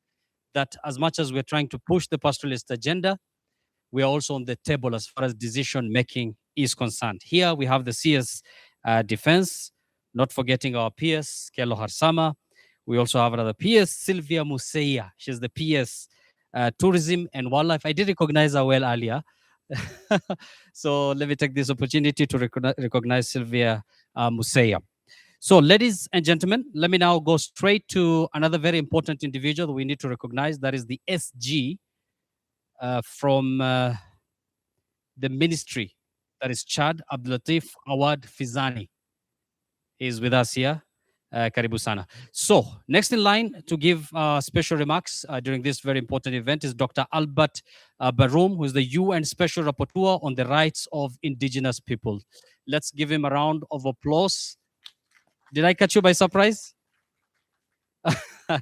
that as much as we're trying to push the pastoralist agenda, we are also on the table as far as decision making is concerned. Here we have the CS Defense, not forgetting our PS, Kelo Harsama. We also have another PS, Sylvia Museya. She's the PS Tourism and Wildlife. I did recognize her well earlier. So let me take this opportunity to recognize Sylvia Museya. So ladies and gentlemen, let me now go straight to another very important individual that we need to recognize. That is the SG from the ministry. That is Chad Abdulatif Awad Fizani. He is with us here. Karibu sana. So next in line to give special remarks during this very important event is Dr. Albert Baroum, who is the UN Special Rapporteur on the Rights of Indigenous People. Let's give him a round of applause. Did I catch you by surprise?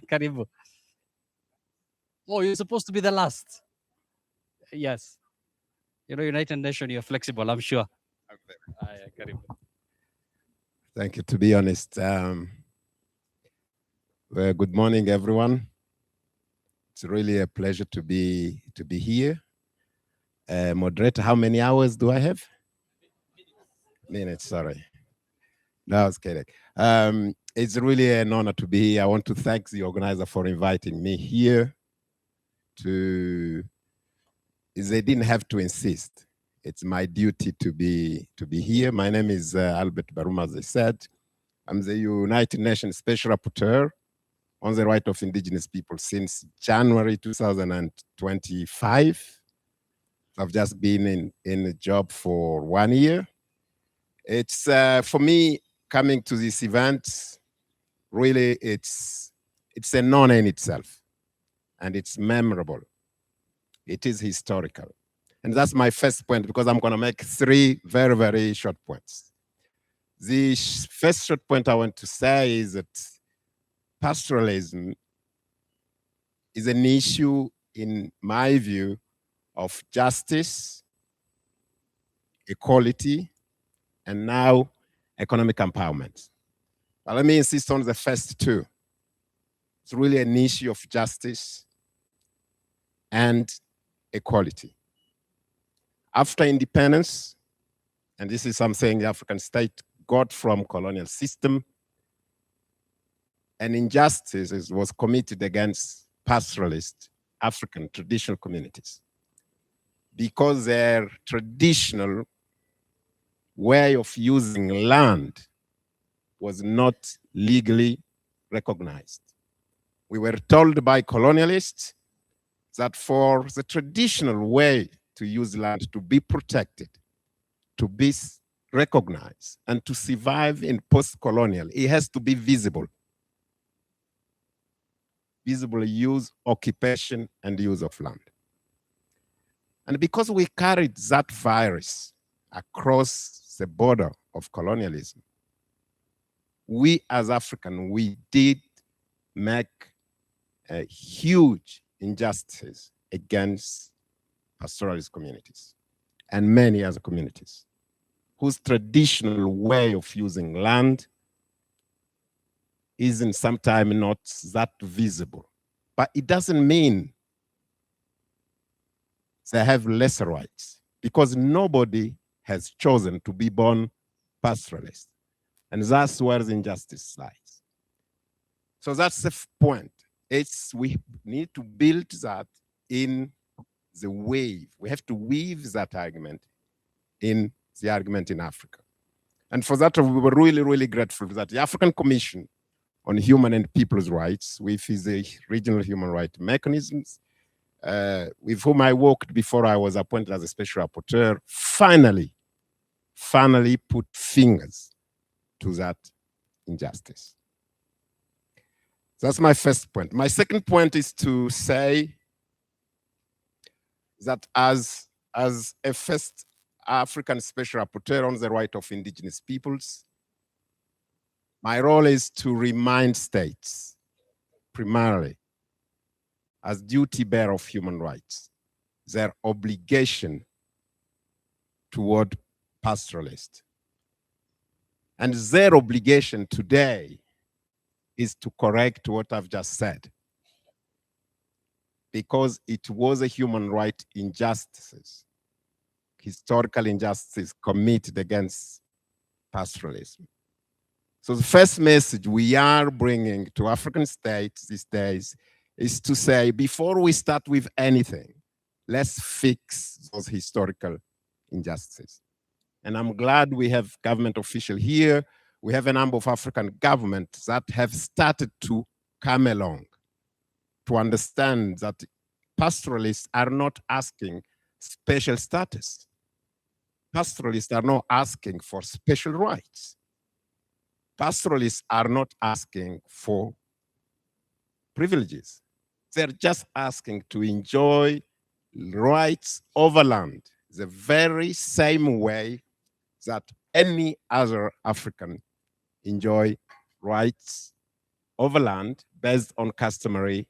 Karibu. Oh, you're supposed to be the last. Yes. You know, United Nations, you're flexible, I'm sure. Karibu. Thank you. To be honest, well, good morning, everyone. It's really a pleasure to be here. Moderator, how many hours do I have? Minutes, sorry. No, I was kidding. It's really an honor to be here. I want to thank the organizer for inviting me here. They didn't have to insist. It's my duty to be here. My name is Albert Baroum, as I said. I'm the United Nations Special Rapporteur on the right of indigenous people since January 2025. I've just been in the job for 1 year. It's for me, coming to this event, really it's an honor in itself, and it's memorable. It is historical. And that's my first point, because I'm going to make 3 very, very short points. The first short point I want to say is that pastoralism is an issue, in my view, of justice, equality, and now economic empowerment. But let me insist on the first 2. It's really an issue of justice and equality. After independence, and this is something the African state got from colonial system, and injustices was committed against pastoralist African traditional communities because their traditional way of using land was not legally recognized. We were told by colonialists that for the traditional way to use land to be protected, to be recognized, and to survive in post-colonial, it has to be visible. Visible use, occupation, and use of land. And because we carried that virus across the border of colonialism, we as Africans, we did make a huge injustice against pastoralist communities and many other communities whose traditional way of using land isn't sometimes not that visible. But it doesn't mean they have lesser rights, because nobody has chosen to be born pastoralist. And that's where the injustice lies. So that's the point. We need to build that in the wave. We have to weave that argument in the argument in Africa. And for that, we were really, really grateful that the African Commission on Human and People's Rights, which is a regional human rights mechanisms, with whom I worked before I was appointed as a special rapporteur, finally put fingers to that injustice. That's my first point. My second point is to say that as a first African special rapporteur on the right of indigenous peoples, my role is to remind states, primarily, as duty bearer of human rights, their obligation toward pastoralists. And their obligation today is to correct what I've just said, because it was a human right injustices, historical injustice committed against pastoralism. So the first message we are bringing to African states these days is to say, before we start with anything, let's fix those historical injustices. And I'm glad we have government officials here. We have a number of African governments that have started to come along to understand that pastoralists are not asking special status. Pastoralists are not asking for special rights. Pastoralists are not asking for privileges. They're just asking to enjoy rights over land, the very same way that any other African enjoy rights over land based on customary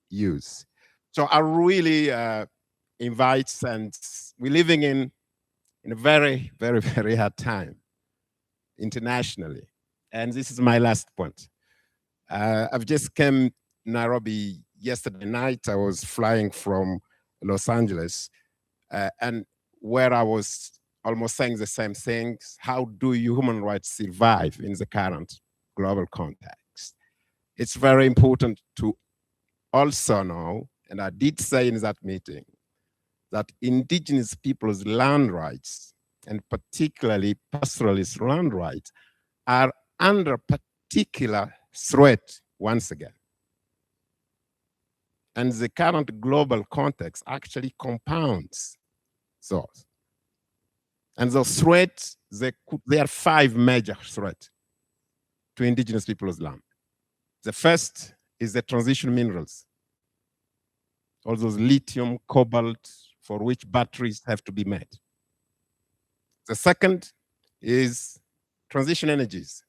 use. So I really invite, and we're living in a very, very, very hard time internationally. And this is my last point. I've just came Nairobi yesterday night. I was flying from Los Angeles, and where I was almost saying the same things. How do human rights survive in the current global context? It's very important to also know, and I did say in that meeting, that indigenous people's land rights, and particularly pastoralist land rights, are under particular threat once again. And the current global context actually compounds those. And those threats, there are 5 major threats to indigenous people's land. The first is the transition minerals. All those lithium, cobalt, for which batteries have to be made. The second is transition energies.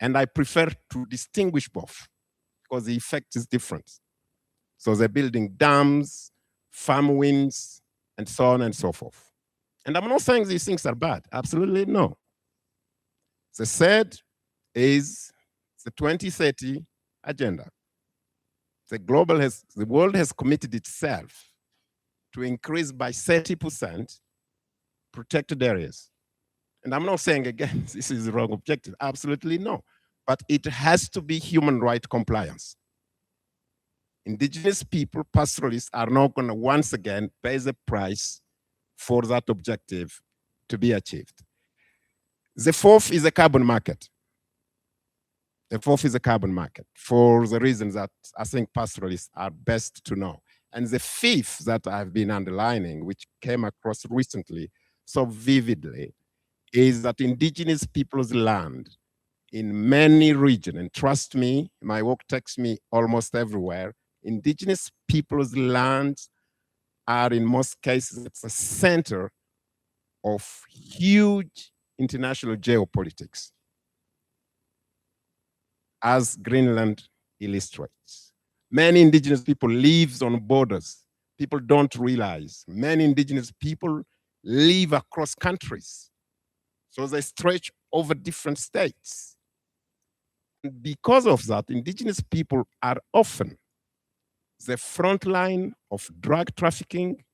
And I prefer to distinguish both because the effect is different. So they're building dams, farm winds, and so on and so forth. And I'm not saying these things are bad. Absolutely no. The third is the 2030 agenda. The world has committed itself to increase by 30% protected areas. And I'm not saying, again, this is the wrong objective. Absolutely no. but it has to be human right compliance. Indigenous people, pastoralists, are not going to once again pay the price for that objective to be achieved. The fourth is a carbon market. The fourth is a carbon market for the reasons that I think pastoralists are best to know. And the fifth that I've been underlining, which came across recently so vividly, is that indigenous people's land in many regions, and trust me, my work takes me almost everywhere, indigenous people's lands are in most cases at the center of huge international geopolitics, as Greenland illustrates. Many indigenous people live on borders. People don't realize many indigenous people live across countries. So they stretch over different states. And because of that, indigenous people are often the front line of drug trafficking,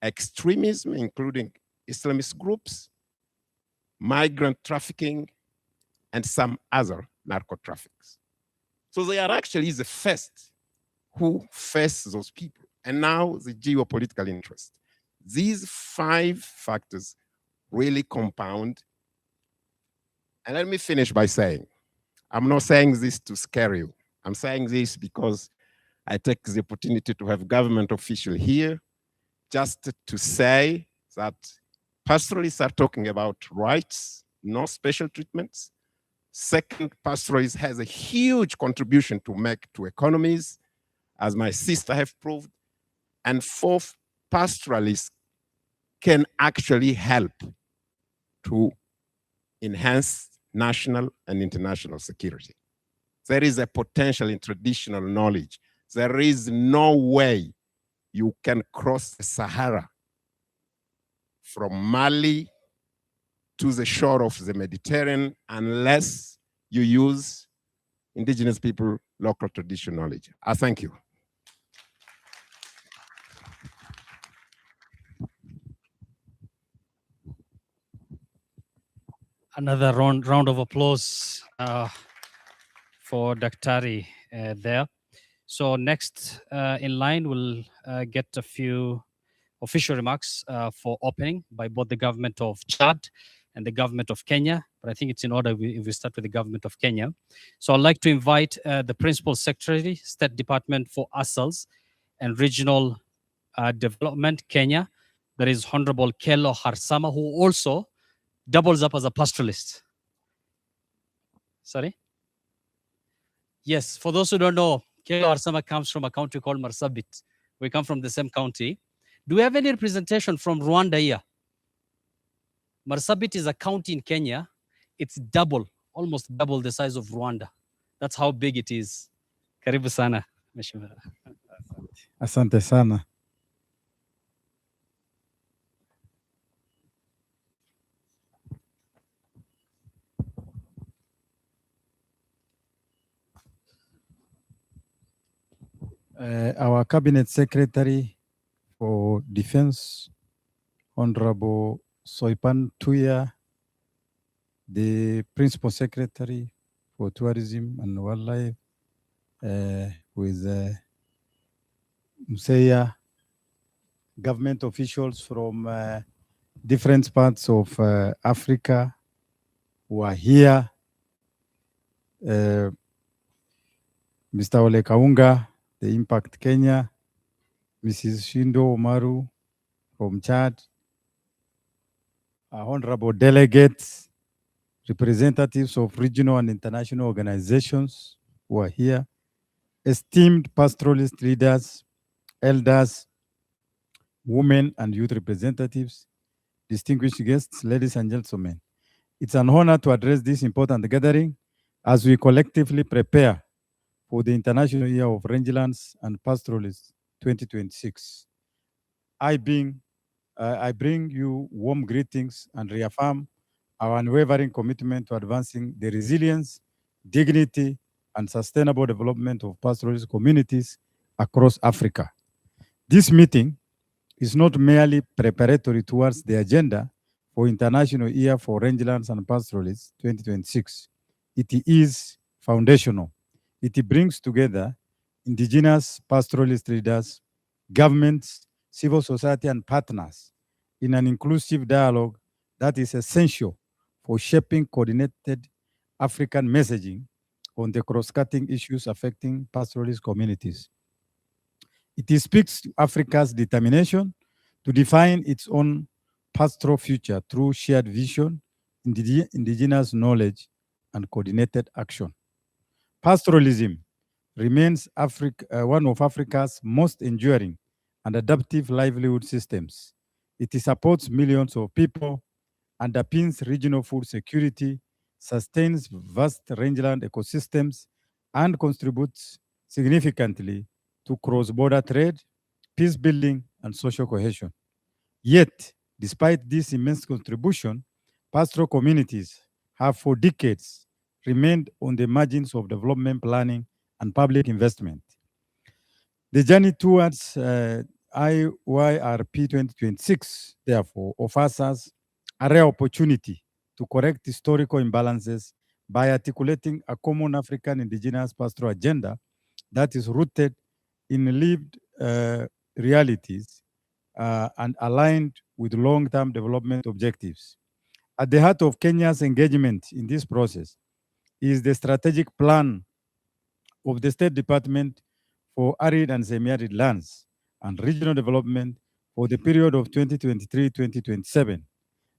extremism, including Islamist groups, migrant trafficking, and some other narco traffics. So they are actually the first who face those people. And now the geopolitical interest. These 5 factors really compound. And let me finish by saying, I'm not saying this to scare you. I'm saying this because I take the opportunity to have government official here just to say that pastoralists are talking about rights, no special treatments. Second, pastoralists has a huge contribution to make to economies, as my sister have proved. And fourth, pastoralists can actually help to enhance national and international security. There is a potential in traditional knowledge. There is no way you can cross the Sahara from Mali to the shore of the Mediterranean unless you use indigenous people, local traditional knowledge. I thank you. Another round of applause for Daktari there. So next in line, we'll get a few official remarks for opening by both the government of Chad and the government of Kenya. But I think it's in order if we start with the government of Kenya. So I'd like to invite the Principal Secretary, State Department for ASALs and Regional Development, Kenya. That is Honorable Kello Harsama, who also doubles up as a pastoralist. Sorry? Yes, for those who don't know, Kello Harsama comes from a country called Marsabit. We come from the same county. Do we have any representation from Rwanda here? Marsabit is a county in Kenya. It's double, almost double the size of Rwanda. That's how big it is. Karibu sana. Mheshimiwa. Asante sana. Our Cabinet Secretary for Defense, Honorable Soipan Tuya, the Principal Secretary for Tourism and Wildlife, with Mseya, government officials from different parts of Africa who are here, Mr. Ole Kaunga, the Impact Kenya, Mrs. Shindo Omaru from Chad, honorable delegates, representatives of regional and international organizations who are here, esteemed pastoralist leaders, elders, women and youth representatives, distinguished guests, ladies and gentlemen. It's an honor to address this important gathering as we collectively prepare for the International Year of Rangelands and Pastoralists 2026. I bring you warm greetings and reaffirm our unwavering commitment to advancing the resilience, dignity, and sustainable development of pastoralist communities across Africa. This meeting is not merely preparatory towards the agenda for International Year for Rangelands and Pastoralists 2026. it is foundational. It brings together indigenous pastoralist leaders, governments, civil society, and partners in an inclusive dialogue that is essential for shaping coordinated African messaging on the cross-cutting issues affecting pastoralist communities. It speaks to Africa's determination to define its own pastoral future through shared vision, indigenous knowledge, and coordinated action. Pastoralism remains one of Africa's most enduring and adaptive livelihood systems. It supports millions of people, underpins regional food security, sustains vast rangeland ecosystems, and contributes significantly to cross-border trade, peace building, and social cohesion. Yet, despite this immense contribution, pastoral communities have for decades remained on the margins of development planning and public investment. The journey towards IYRP 2026, therefore, offers us a rare opportunity to correct historical imbalances by articulating a common African indigenous pastoral agenda that is rooted in lived realities and aligned with long-term development objectives. At the heart of Kenya's engagement in this process is the strategic plan of the State Department for Arid and Semi-Arid Lands and Regional Development for the period of 2023-2027.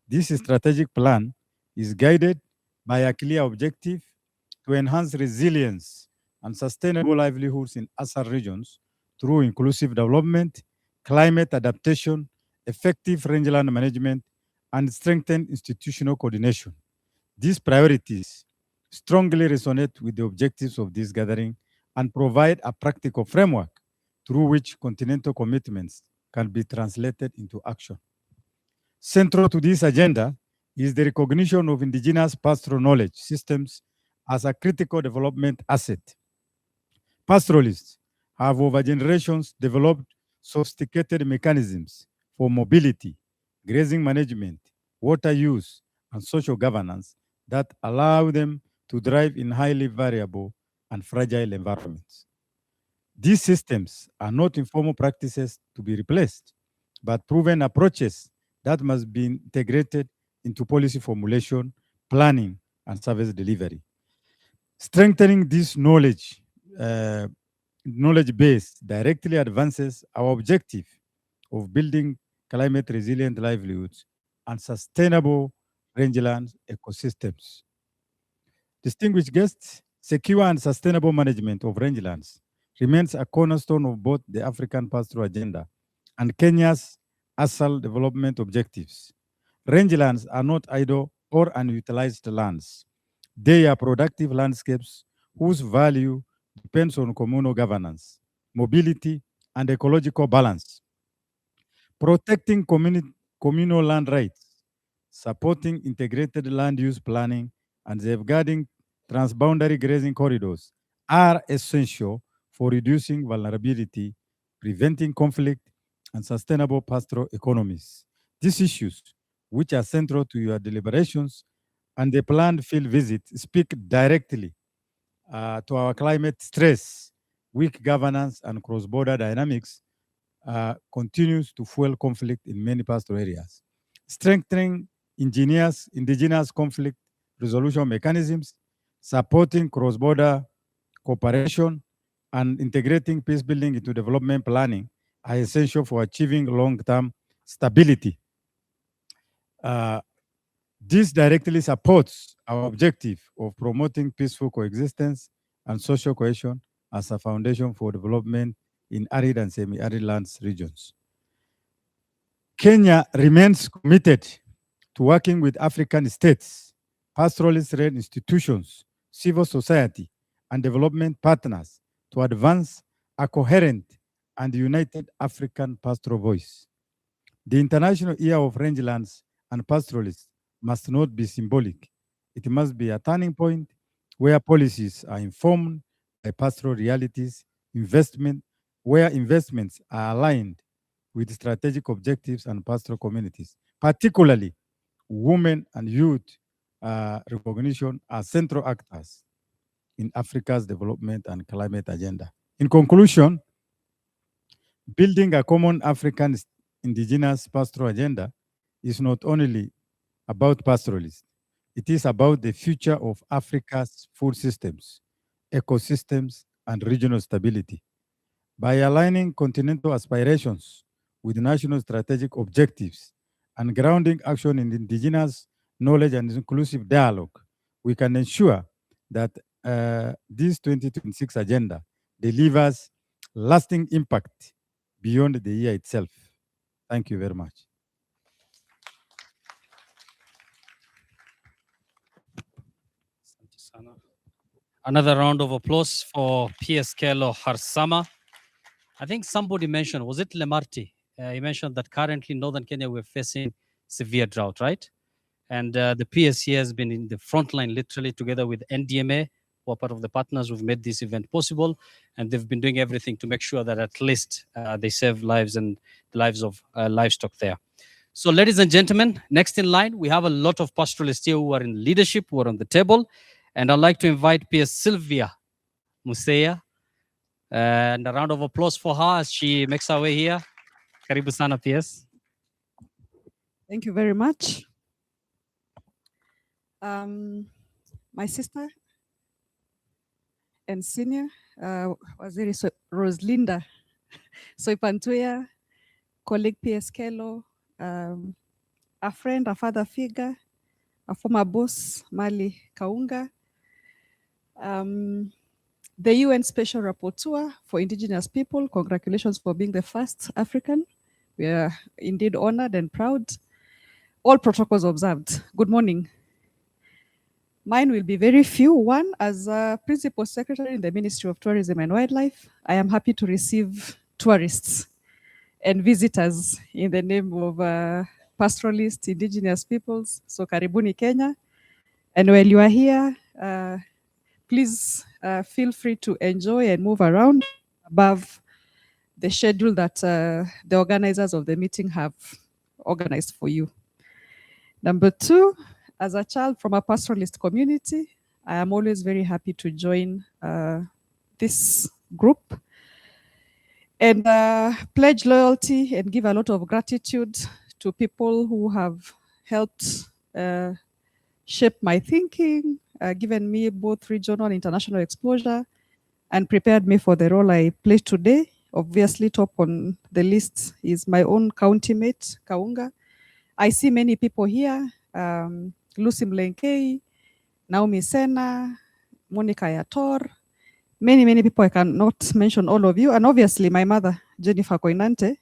This strategic plan is guided by a clear objective to enhance resilience and sustainable livelihoods in ASAR regions through inclusive development, climate adaptation, effective rangeland management, and strengthened institutional coordination. These priorities strongly resonate with the objectives of this gathering and provide a practical framework through which continental commitments can be translated into action. Central to this agenda is the recognition of indigenous pastoral knowledge systems as a critical development asset. Pastoralists have over generations developed sophisticated mechanisms for mobility, grazing management, water use, and social governance that allow them to thrive in highly variable and fragile environments. These systems are not informal practices to be replaced, but proven approaches that must be integrated into policy formulation, planning, and service delivery. Strengthening this uh, knowledge base directly advances our objective of building climate resilient livelihoods and sustainable rangeland ecosystems. Distinguished guests, secure and sustainable management of rangelands remains a cornerstone of both the African Pastoral Agenda and Kenya's ASAL development objectives. Rangelands are not idle or unutilized lands. They are productive landscapes whose value depends on communal governance, mobility, and ecological balance. Protecting communal land rights, supporting integrated land use planning, and safeguarding transboundary grazing corridors are essential for reducing vulnerability, preventing conflict, and sustainable pastoral economies. These issues, which are central to your deliberations and the planned field visit, speak directly to our climate stress, weak governance, and cross-border dynamics continues to fuel conflict in many pastoral areas. Strengthening indigenous conflict resolution mechanisms, supporting cross-border cooperation, and integrating peace building into development planning are essential for achieving long-term stability. Uh, this directly supports our objective of promoting peaceful coexistence and social cohesion as a foundation for development in arid and semi-arid lands regions. Kenya remains committed to working with African states, pastoralist-led institutions, civil society, and development partners to advance a coherent and united African pastoral voice. The International Year of Rangelands and Pastoralists must not be symbolic. It must be a turning point where policies are informed by pastoral realities, where investments are aligned with strategic objectives and pastoral communities, particularly women and youth recognition as central actors in Africa's development and climate agenda. In conclusion, building a common African indigenous pastoral agenda is not only about pastoralists, it is about the future of Africa's food systems, ecosystems, and regional stability. By aligning continental aspirations with national strategic objectives and grounding action in indigenous knowledge and inclusive dialogue, we can ensure that this 2026 agenda delivers lasting impact beyond the year itself. Thank you very much. Another round of applause for PS Kelo Harsama. I think somebody mentioned, was it Lemarti? He mentioned that currently in northern Kenya we're facing severe drought, right? And the PSC has been in the front line literally together with NDMA, who are part of the partners who've made this event possible. And they've been doing everything to make sure that at least they save lives and the lives of livestock there. So ladies and gentlemen, next in line, we have a lot of pastoralists here who are in leadership, who are on the table. And I'd like to invite PS Sylvia Musea. And a round of applause for her as she makes her way here. Karibu sana PS. Thank you very much. My sister and senior, Waziri Rosalinda Soipantuya, colleague PS Kelo, a friend, a father figure, a former boss, Mali Kaunga, the UN Special Rapporteur for Indigenous People. Congratulations for being the first African. We are indeed honored and proud. All protocols observed. Good morning. Mine will be very few. One, as a Principal Secretary in the Ministry of Tourism and Wildlife, I am happy to receive tourists and visitors in the name of pastoralists, indigenous peoples. So karibuni Kenya. And while you are here, please feel free to enjoy and move around above the schedule that the organizers of the meeting have organized for you. Number two, as a child from a pastoralist community, I am always very happy to join this group and pledge loyalty and give a lot of gratitude to people who have helped shape my thinking, given me both regional and international exposure, and prepared me for the role I play today. Obviously, top on the list is my own county mate, Kaunga. I see many people here, Lucy Mlenkei, Naomi Sena, Monica Yator, many people. I cannot mention all of you. And obviously my mother, Jennifer Koinante,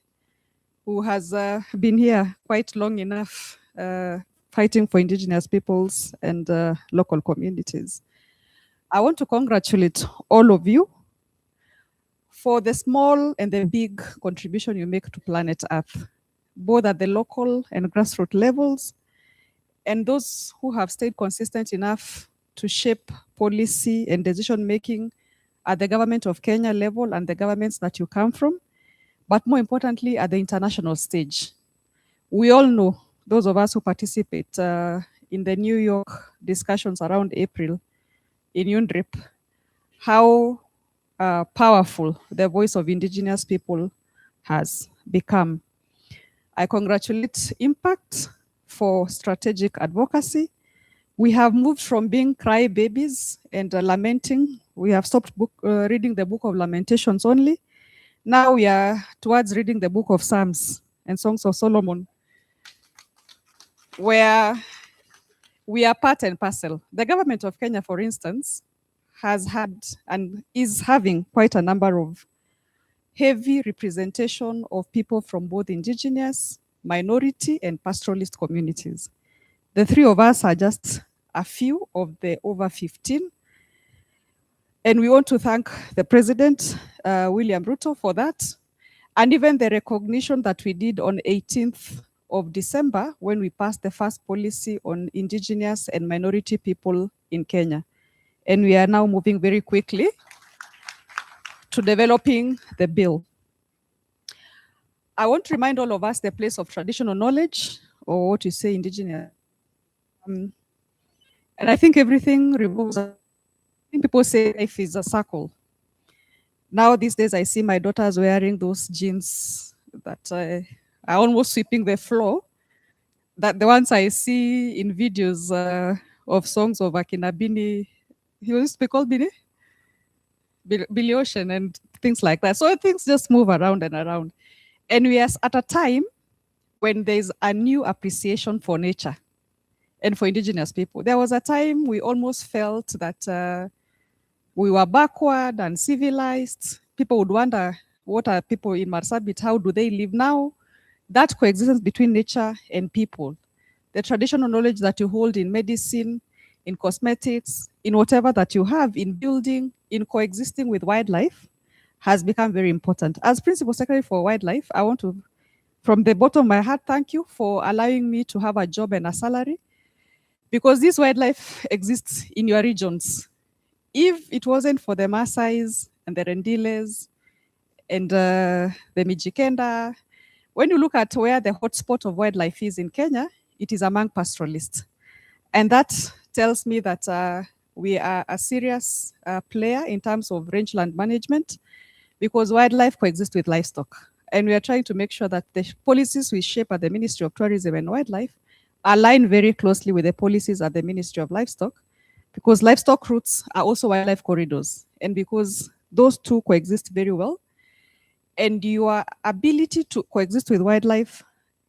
who has been here quite long enough, fighting for indigenous peoples and local communities. I want to congratulate all of you for the small and the big contribution you make to planet Earth, both at the local and grassroots levels, and those who have stayed consistent enough to shape policy and decision-making at the government of Kenya level and the governments that you come from, but more importantly, at the international stage. We all know, those of us who participate in the New York discussions around April in UNDRIP, how powerful the voice of indigenous people has become. I congratulate Impact for strategic advocacy. We have moved from being crybabies and lamenting. We have stopped reading the book of Lamentations only. Now we are towards reading the book of Psalms and Songs of Solomon, where we are part and parcel. The government of Kenya, for instance, has had and is having quite a number of heavy representation of people from both indigenous, minority, and pastoralist communities. The three of us are just a few of the over 15. And we want to thank the President, William Ruto, for that. And even the recognition that we did on 18th of December when we passed the first policy on indigenous and minority people in Kenya. And we are now moving very quickly to developing the bill. I want to remind all of us the place of traditional knowledge, or what you say indigenous. And I think everything revolves. I think people say life is a circle. Now these days, I see my daughters wearing those jeans that are almost sweeping the floor. That the ones I see in videos of songs of Akinabini, he used to be called Bini, Billy Ocean, and things like that. So things just move around and around. And we are at a time when there's a new appreciation for nature and for indigenous people. There was a time we almost felt that we were backward and civilized. People would wonder, what are people in Marsabit? How do they live now? That coexistence between nature and people, the traditional knowledge that you hold in medicine, in cosmetics, in whatever that you have, in building, in coexisting with wildlife, has become very important. As Principal Secretary for Wildlife, I want to, from the bottom of my heart, thank you for allowing me to have a job and a salary, because this wildlife exists in your regions. If it wasn't for the Maasais and the Rendiles and the Mijikenda, when you look at where the hotspot of wildlife is in Kenya, it is among pastoralists. And that tells me that we are a serious player in terms of rangeland management, because wildlife coexists with livestock. And we are trying to make sure that the policies we shape at the Ministry of Tourism and Wildlife align very closely with the policies at the Ministry of Livestock, because livestock routes are also wildlife corridors. And because those two coexist very well, and your ability to coexist with wildlife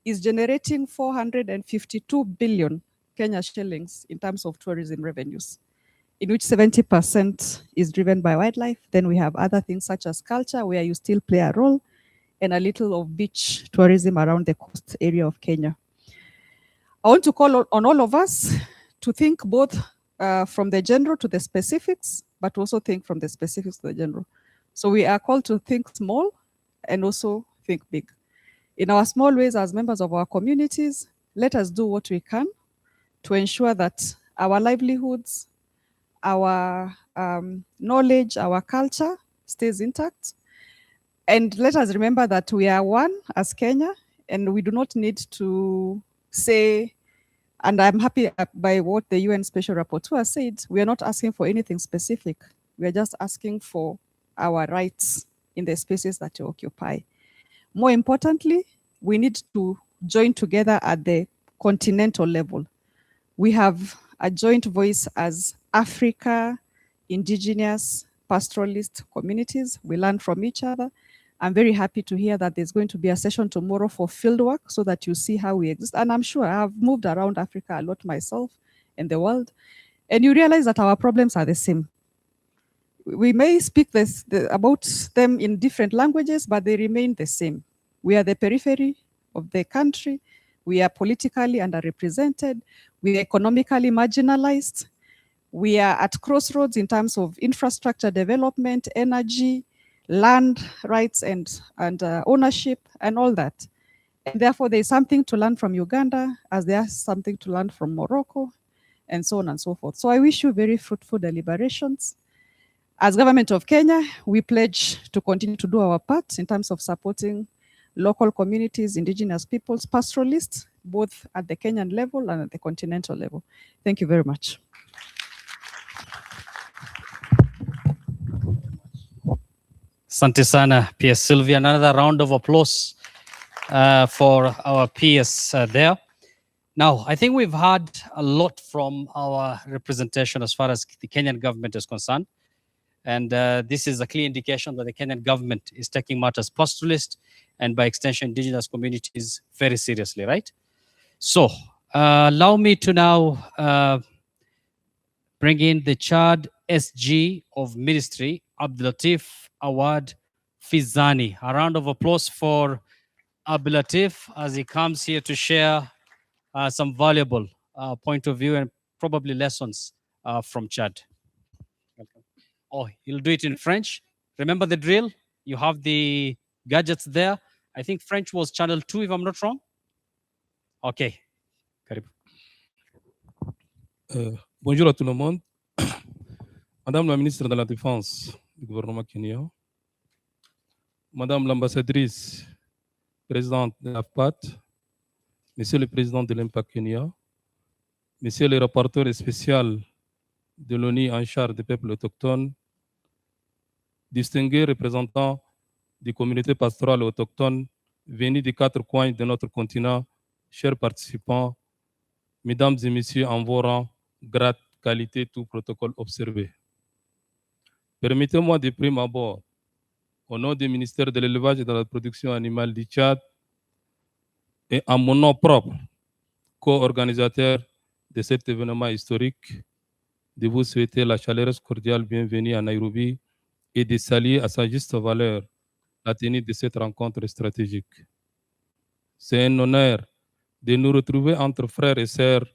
is generating 452 billion Kenya shillings in terms of tourism revenues, in which 70% is driven by wildlife. Then we have other things such as culture, where you still play a role, and a little of beach tourism around the coast area of Kenya. I want to call on all of us to think both from the general to the specifics, but also think from the specifics to the general. So we are called to think small and also think big. In our small ways as members of our communities, let us do what we can to ensure that our livelihoods, our knowledge, our culture stays intact. And let us remember that we are one as Kenya, and we do not need to say, and I'm happy by what the UN Special Rapporteur said, we are not asking for anything specific. We are just asking for our rights in the spaces that you occupy. More importantly, we need to join together at the continental level. We have a joint voice as Africa, indigenous, pastoralist communities. We learn from each other. I'm very happy to hear that there's going to be a session tomorrow for fieldwork so that you see how we exist. And I'm sure I've moved around Africa a lot myself and the world. And you realize that our problems are the same. We may speak about them in different languages, but they remain the same. We are the periphery of the country. We are politically underrepresented. We are economically marginalized. We are at crossroads in terms of infrastructure development, energy, land rights and ownership and all that. And therefore, there's something to learn from Uganda, as there's something to learn from Morocco, and so on and so forth. So I wish you very fruitful deliberations. As Government of Kenya, we pledge to continue to do our part in terms of supporting local communities, indigenous peoples, pastoralists, both at the Kenyan level and at the continental level. Thank you very much. Asante sana, PS Sylvia. Another round of applause for our PS there. Now, I think we've heard a lot from our representation as far as the Kenyan government is concerned. And this is a clear indication that the Kenyan government is taking matters pastoralist and by extension indigenous communities very seriously, right? So allow me to now bring in the Chad SG of Ministry, Abdulatif Awad Fizani. A round of applause for Abdulatif as he comes here to share some valuable point of view and probably lessons from Chad. Welcome. Oh, he'll do it in French. Remember the drill? You have the gadgets there. I think French was channel 2, if I'm not wrong. Okay. Karibu. Bonjour à tout le monde. Madame la ministre de la Défense du gouvernement kenyan, Madame l'ambassadrice, présidente de l'AFPAT, Monsieur le président de l'IMPAC Kenya, Monsieur le rapporteur spécial de l'ONU en charge des peuples autochtones, distingués représentants des communautés pastorales autochtones venus des 4 coins de notre continent, chers participants, mesdames et messieurs, en vos rangs, grade, qualité, tout protocole observé. Permettez-moi de prime abord, au nom du ministère de l'Élevage et de la Production animale du Tchad, et en mon nom propre, co-organisateur de cet événement historique, de vous souhaiter la chaleureuse cordiale bienvenue à Nairobi et de saluer à sa juste valeur la tenue de cette rencontre stratégique. C'est un honneur de nous retrouver entre frères et sœurs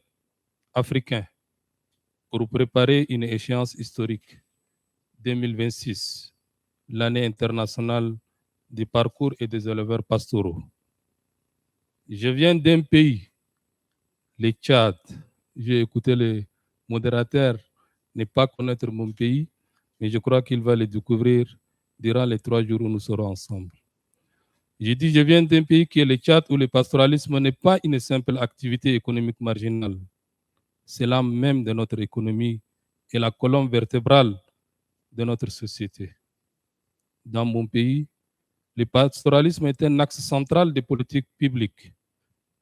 africains pour préparer une échéance historique 2026, l'année internationale du parcours et des éleveurs pastoraux. Je viens d'un pays, le Tchad. J'ai écouté le modérateur ne pas connaître mon pays, mais je crois qu'il va le découvrir durant les 3 jours où nous serons ensemble. J'ai dit, je viens d'un pays qui est le Tchad, où le pastoralisme n'est pas une simple activité économique marginale. C'est l'âme même de notre économie et la colonne vertébrale de notre société. Dans mon pays, le pastoralisme est un axe central des politiques publiques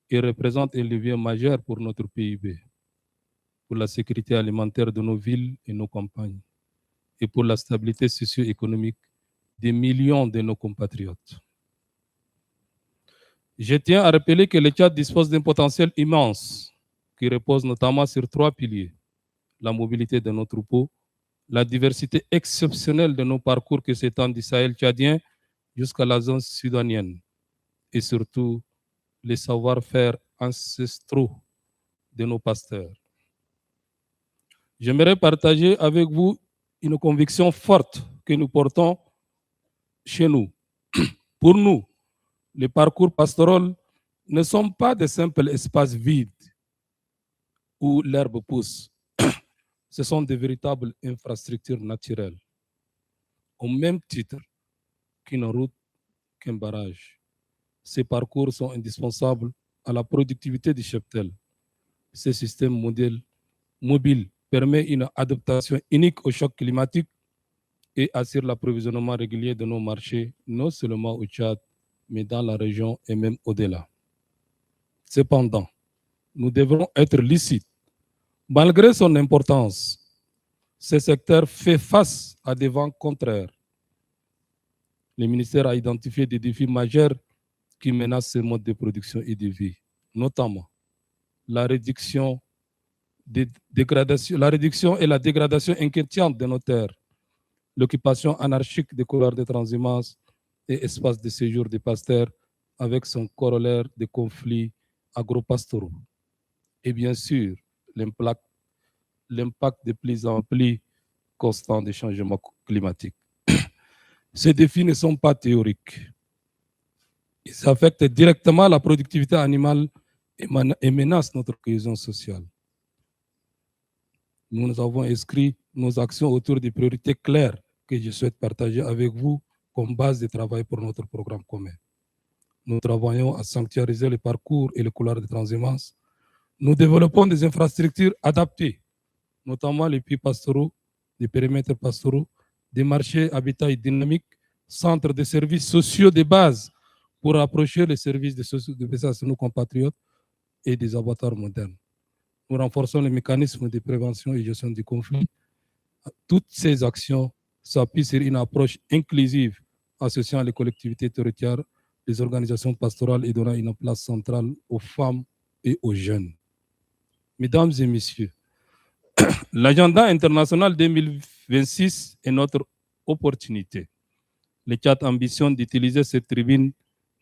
et représente un levier majeur pour notre PIB, pour la sécurité alimentaire de nos villes et nos campagnes, et pour la stabilité socio-économique des millions de nos compatriotes. Je tiens à rappeler que le Tchad dispose d'un potentiel immense qui repose notamment sur 3 piliers: la mobilité de nos troupeaux, la diversité exceptionnelle de nos parcours qui s'étendent du Sahel tchadien jusqu'à la zone sudanienne, et surtout les savoir-faire ancestraux de nos pasteurs. J'aimerais partager avec vous une conviction forte que nous portons chez nous. Pour nous, les parcours pastoraux ne sont pas de simples espaces vides où l'herbe pousse. Ce sont de véritables infrastructures naturelles, au même titre qu'une route, qu'un barrage. Ces parcours sont indispensables à la productivité du cheptel. Ce système mobile permet une adaptation unique au choc climatique et assure l'approvisionnement régulier de nos marchés, non seulement au Tchad, mais dans la région et même au-delà. Cependant, nous devrons être lucides. Malgré son importance, ce secteur fait face à des vents contraires. Le ministère a identifié des défis majeurs qui menacent ce mode de production et de vie, notamment la réduction et la dégradation inquiétante de nos terres, l'occupation anarchique des couloirs de transhumance et espaces de séjour des pasteurs avec son corollaire de conflits agropastoraux. Et bien sûr, l'impact de plus en plus constant des changements climatiques. Ces défis ne sont pas théoriques. Ils affectent directement la productivité animale et menacent notre cohésion sociale. Nous avons inscrit nos actions autour des priorités claires que je souhaite partager avec vous comme base de travail pour notre programme commun. Nous travaillons à sanctuariser les parcours et les couloirs de transhumance. Nous développons des infrastructures adaptées, notamment les puits pastoraux, des périmètres pastoraux, des marchés habitat dynamiques, centres de services sociaux de base pour rapprocher les services de nos compatriotes et des abattoirs modernes. Nous renforçons les mécanismes de prévention et gestion du conflit. Toutes ces actions s'appuient sur une approche inclusive associant les collectivités territoriales, les organisations pastorales et donnant une place centrale aux femmes et aux jeunes. Mesdames et messieurs, l'agenda international 2026 est notre opportunité. Le Tchad ambitionne d'utiliser cette tribune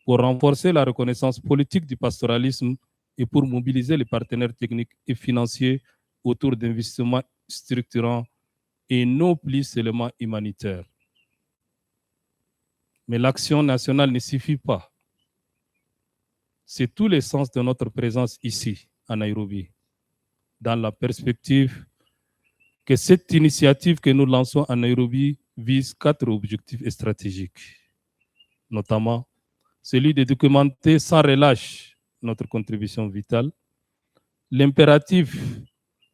pour renforcer la reconnaissance politique du pastoralisme et pour mobiliser les partenaires techniques et financiers autour d'investissements structurants et non plus seulement humanitaires. Mais l'action nationale ne suffit pas. C'est tout le sens de notre présence ici, à Nairobi, dans la perspective que cette initiative que nous lançons à Nairobi vise 4 objectifs stratégiques, notamment celui de documenter sans relâche notre contribution vitale, l'impératif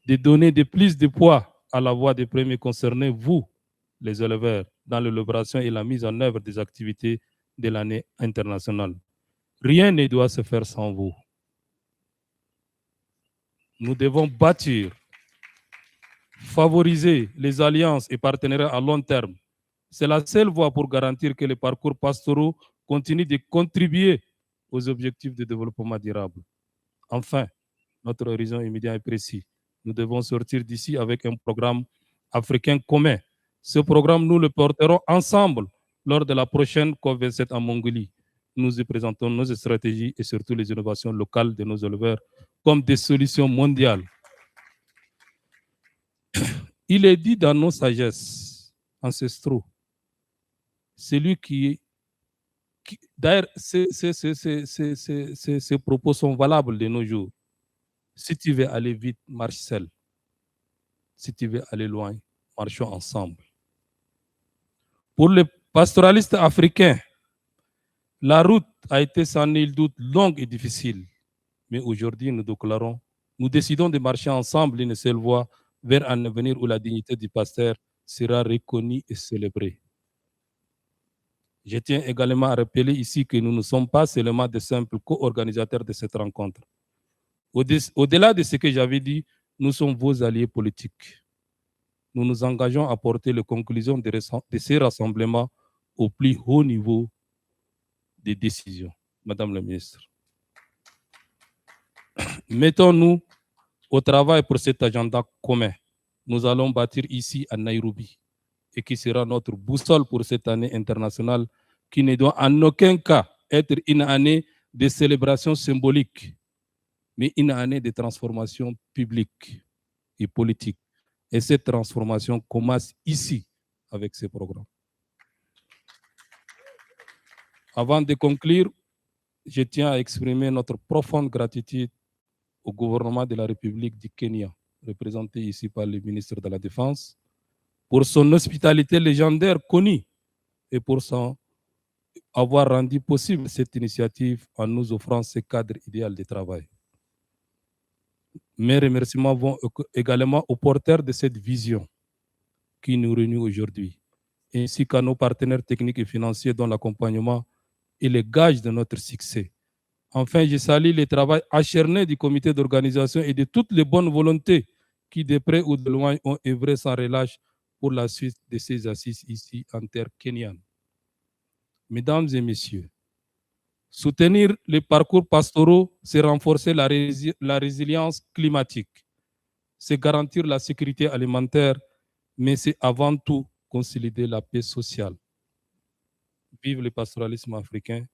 de donner de plus de poids à la voix des premiers concernés, vous, les éleveurs, dans l'élaboration et la mise en œuvre des activités de l'année internationale. Rien ne doit se faire sans vous. Nous devons bâtir, favoriser les alliances et partenariats à long terme. C'est la seule voie pour garantir que les parcours pastoraux continuent de contribuer aux objectifs de développement durable. Enfin, notre horizon immédiat est précis. Nous devons sortir d'ici avec un programme africain commun. Ce programme, nous le porterons ensemble lors de la prochaine COP27 en Mongolie. Nous y présentons nos stratégies et surtout les innovations locales de nos éleveurs comme des solutions mondiales. Il est dit dans nos sagesses ancestraux, celui qui d'ailleurs, ces propos sont valables de nos jours. Si tu veux aller vite, marche seul. Si tu veux aller loin, marchons ensemble. Pour les pastoralistes africains, la route a été sans nul doute longue et difficile. Mais aujourd'hui, nous décidons de marcher ensemble une seule voie vers un avenir où la dignité du pasteur sera reconnue et célébrée. Je tiens également à rappeler ici que nous ne sommes pas seulement de simples co-organisateurs de cette rencontre. Au-delà de ce que j'avais dit, nous sommes vos alliés politiques. Nous nous engageons à porter les conclusions de ces rassemblements au plus haut niveau des décisions. Madame la ministre, mettons-nous au travail pour cet agenda commun. Nous allons bâtir ici à Nairobi et qui sera notre boussole pour cette année internationale qui ne doit en aucun cas être une année de célébration symbolique, mais une année de transformation publique et politique. Et cette transformation commence ici avec ces programmes. Avant de conclure, je tiens à exprimer notre profonde gratitude au gouvernement de la République du Kenya, représenté ici par le ministre de la Défense, pour son hospitalité légendaire connue et pour avoir rendu possible cette initiative en nous offrant ce cadre idéal de travail. Mes remerciements vont également aux porteurs de cette vision qui nous réunit aujourd'hui, ainsi qu'à nos partenaires techniques et financiers dont l'accompagnement est le gage de notre succès. Enfin, je salue le travail acharné du comité d'organisation et de toutes les bonnes volontés qui, de près ou de loin, ont œuvré sans relâche pour la suite de ces assises ici en terre kenyane. Mesdames et messieurs, soutenir les parcours pastoraux, c'est renforcer la résilience climatique, c'est garantir la sécurité alimentaire, mais c'est avant tout consolider la paix sociale. Vive le pastoralisme africain,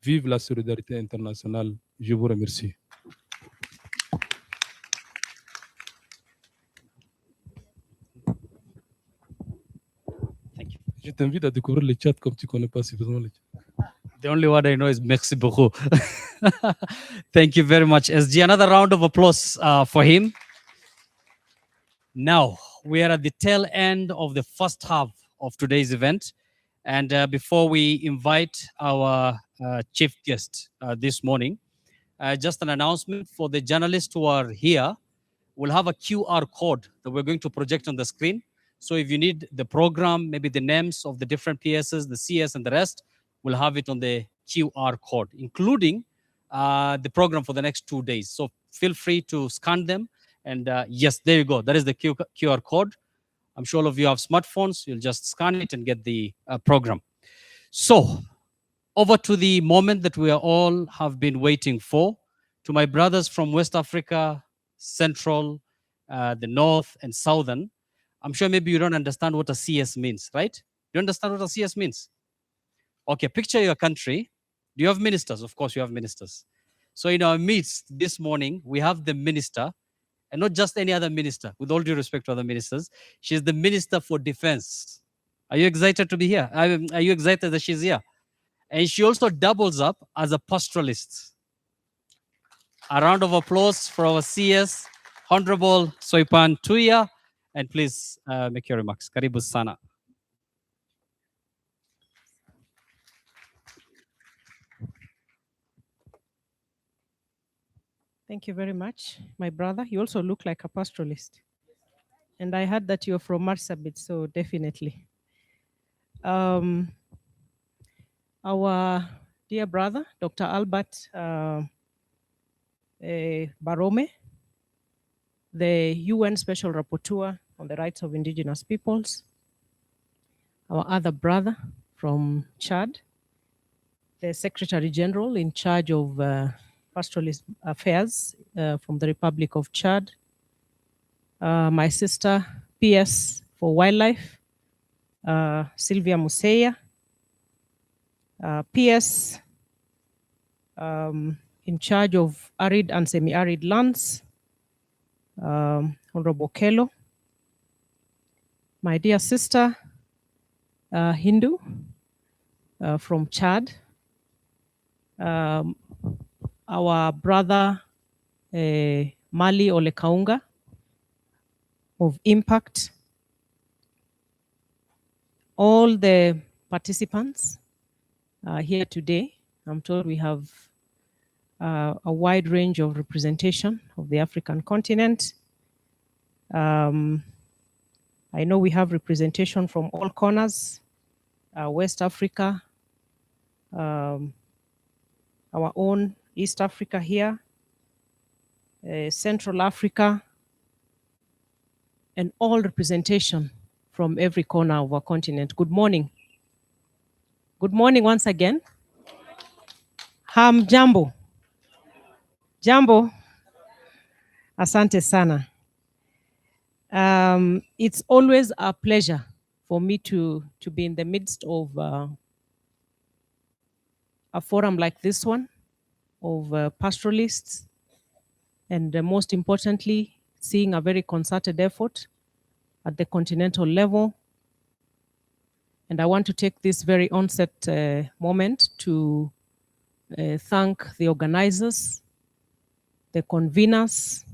vive la solidarité internationale. Je vous remercie. Je t'invite à découvrir le chat comme tu ne connais pas suffisamment le chat. The only word I know is merci beaucoup. Thank you very much, SG. Another round of applause for him. Now, we are at the tail end of the first half of today's event. And before we invite our chief guest this morning, just an announcement for the journalists who are here. We'll have a QR code that we're going to project on the screen. So if you need the program, maybe the names of the different PSs, the CS and the rest, we'll have it on the QR code, including the program for the next 2 days. So feel free to scan them. And yes, there you go. That is the QR code. I'm sure all of you have smartphones. You'll just scan it and get the program. So over to the moment that we all have been waiting for. To my brothers from West Africa, Central, the North, and Southern, I'm sure maybe you don't understand what a CS means, right? You understand what a CS means? Okay, picture your country. Do you have ministers? Of course, you have ministers. So in our midst this morning, we have the minister, and not just any other minister, with all due respect to other ministers. She's the Minister for Defense. Are you excited to be here? Are you excited that she's here? And she also doubles up as a pastoralist. A round of applause for our CS, Honorable Soipan Tuya. And please make your remarks. Karibu sana. Thank you very much, my brother. You also look like a pastoralist. And I heard that you're from Marsabit, so definitely. Our dear brother, Dr. Albert Barome, the UN Special Rapporteur on the Rights of Indigenous Peoples, our other brother from Chad, the Secretary General in charge of pastoralist affairs from the Republic of Chad, my sister PS for Wildlife, Sylvia Museya, PS in charge of arid and semi-arid lands, Honorable Kelo, my dear sister Hindu from Chad, our brother Mali Olekaunga of Impact, all the participants here today. I'm told we have a wide range of representation of the African continent. I know we have representation from all corners, West Africa, our own East Africa here, Central Africa, and all representation from every corner of our continent. Good morning. Good morning once again. Jambo. Jambo. Asante sana. It's always a pleasure for me to be in the midst of a forum like this one, of pastoralists, and most importantly, seeing a very concerted effort at the continental level. And I want to take this very onset moment to thank the organizers, the conveners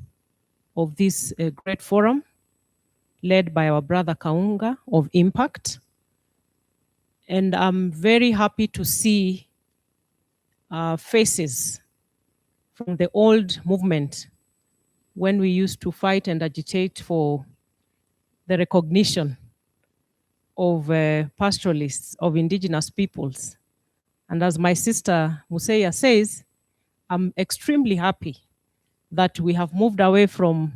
of this great forum, led by our brother Kaunga of Impact. And I'm very happy to see faces from the old movement when we used to fight and agitate for the recognition of pastoralists, of indigenous peoples. And as my sister Museya says, I'm extremely happy that we have moved away from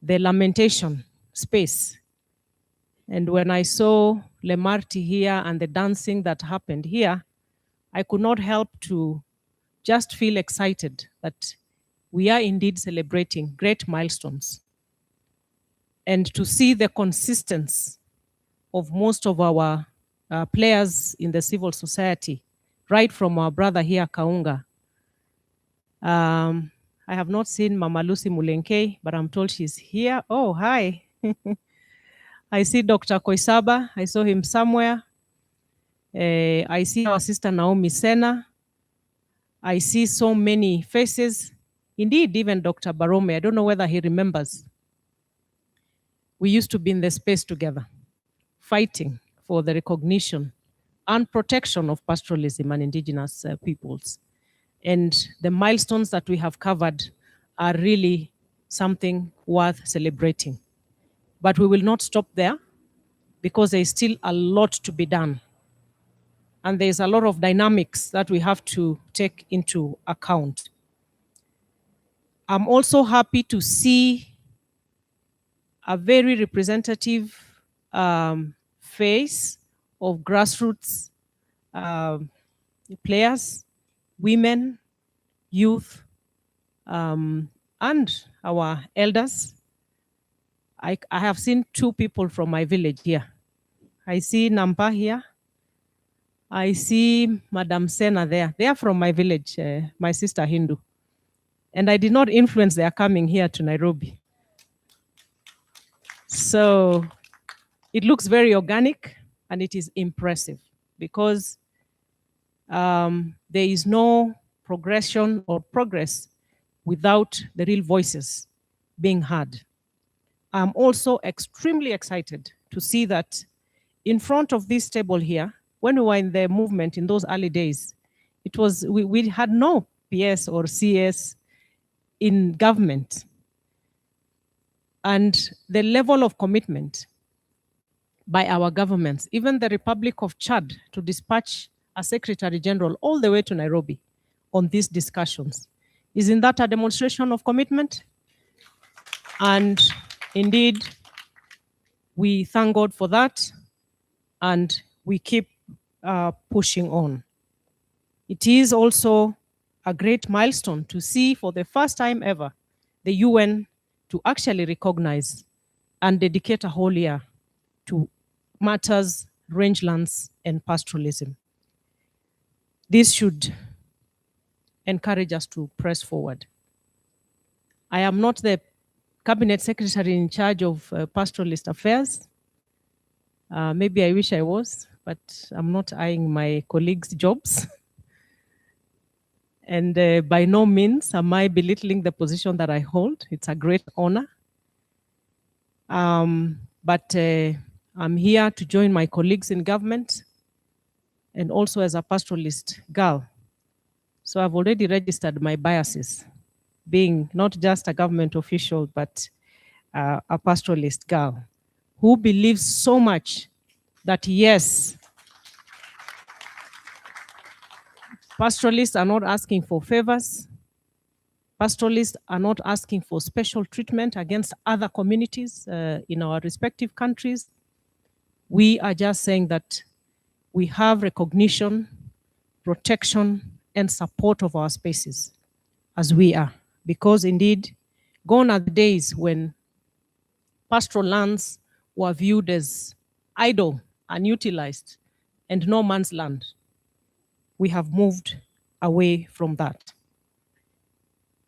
the lamentation space. And when I saw Lemarti here and the dancing that happened here, I could not help to just feel excited that we are indeed celebrating great milestones. And to see the consistency of most of our players in the civil society, right from our brother here, Kaunga. I have not seen Mama Lucy Mulenke, but I'm told she's here. Oh, hi. I see Dr. Koisaba. I saw him somewhere. I see our sister Naomi Sena. I see so many faces. Indeed, even Dr. Barome, I don't know whether he remembers. We used to be in the space together, fighting for the recognition and protection of pastoralism and indigenous peoples. And the milestones that we have covered are really something worth celebrating. But we will not stop there because there is still a lot to be done. And there's a lot of dynamics that we have to take into account. I'm also happy to see a very representative face of grassroots players, women, youth, and our elders. I have seen two people from my village here. I see Nampa here. I see Madam Sena there. They are from my village, my sister Hindu. And I did not influence their coming here to Nairobi. So it looks very organic and it is impressive because there is no progression or progress without the real voices being heard. I'm also extremely excited to see that in front of this table here, when we were in the movement in those early days, it was we had no PS or CS in government and the level of commitment by our governments, even the Republic of Chad, to dispatch a Secretary General all the way to Nairobi on these discussions. Isn't that a demonstration of commitment? And indeed, we thank God for that, and we keep pushing on. It is also a great milestone to see for the first time ever the UN to actually recognize and dedicate a whole year to matters, rangelands, and pastoralism. This should encourage us to press forward. I am not the cabinet secretary in charge of pastoralist affairs. Maybe I wish I was, but I'm not eyeing my colleagues' jobs. And by no means am I belittling the position that I hold. It's a great honor. But I'm here to join my colleagues in government and also as a pastoralist girl. So I've already registered my biases, being not just a government official, but a pastoralist girl who believes so much that yes, pastoralists are not asking for favors. Pastoralists are not asking for special treatment against other communities in our respective countries. We are just saying that we have recognition, protection, and support of our spaces as we are. Because indeed, gone are the days when pastoral lands were viewed as idle, unutilized, and no man's land. We have moved away from that.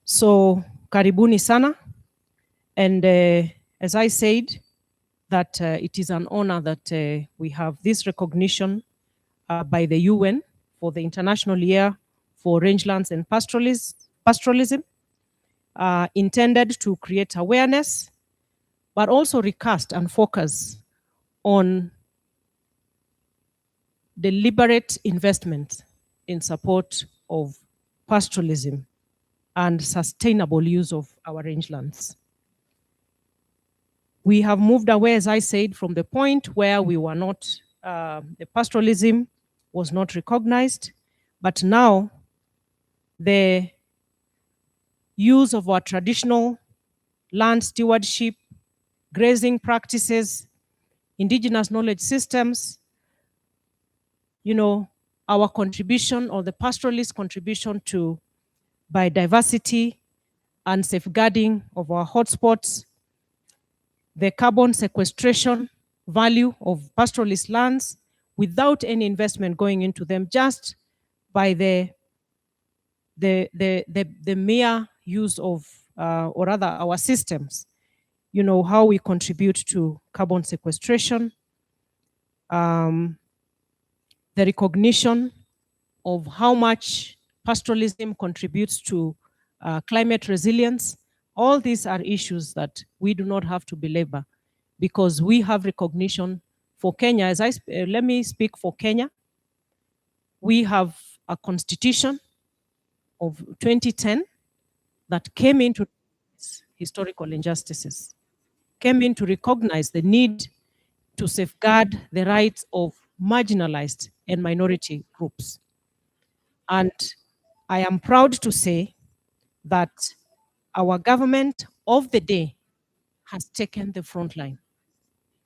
So, karibuni sana. And as I said, that it is an honor that we have this recognition by the UN for the International Year for Rangelands and Pastoralism, intended to create awareness, but also recast and focus on deliberate investment in support of pastoralism and sustainable use of our rangelands. We have moved away, as I said, from the point where we were not, the pastoralism was not recognized, but now the use of our traditional land stewardship, grazing practices, indigenous knowledge systems, you know, our contribution or the pastoralist contribution to biodiversity and safeguarding of our hotspots, the carbon sequestration value of pastoralist lands without any investment going into them, just by the mere use of, or rather our systems, you know, how we contribute to carbon sequestration, the recognition of how much pastoralism contributes to climate resilience. All these are issues that we do not have to belabor because we have recognition for Kenya. As let me speak for Kenya. We have a constitution of 2010 that came into historical injustices, came in to recognize the need to safeguard the rights of marginalized and minority groups. And I am proud to say that our government of the day has taken the front line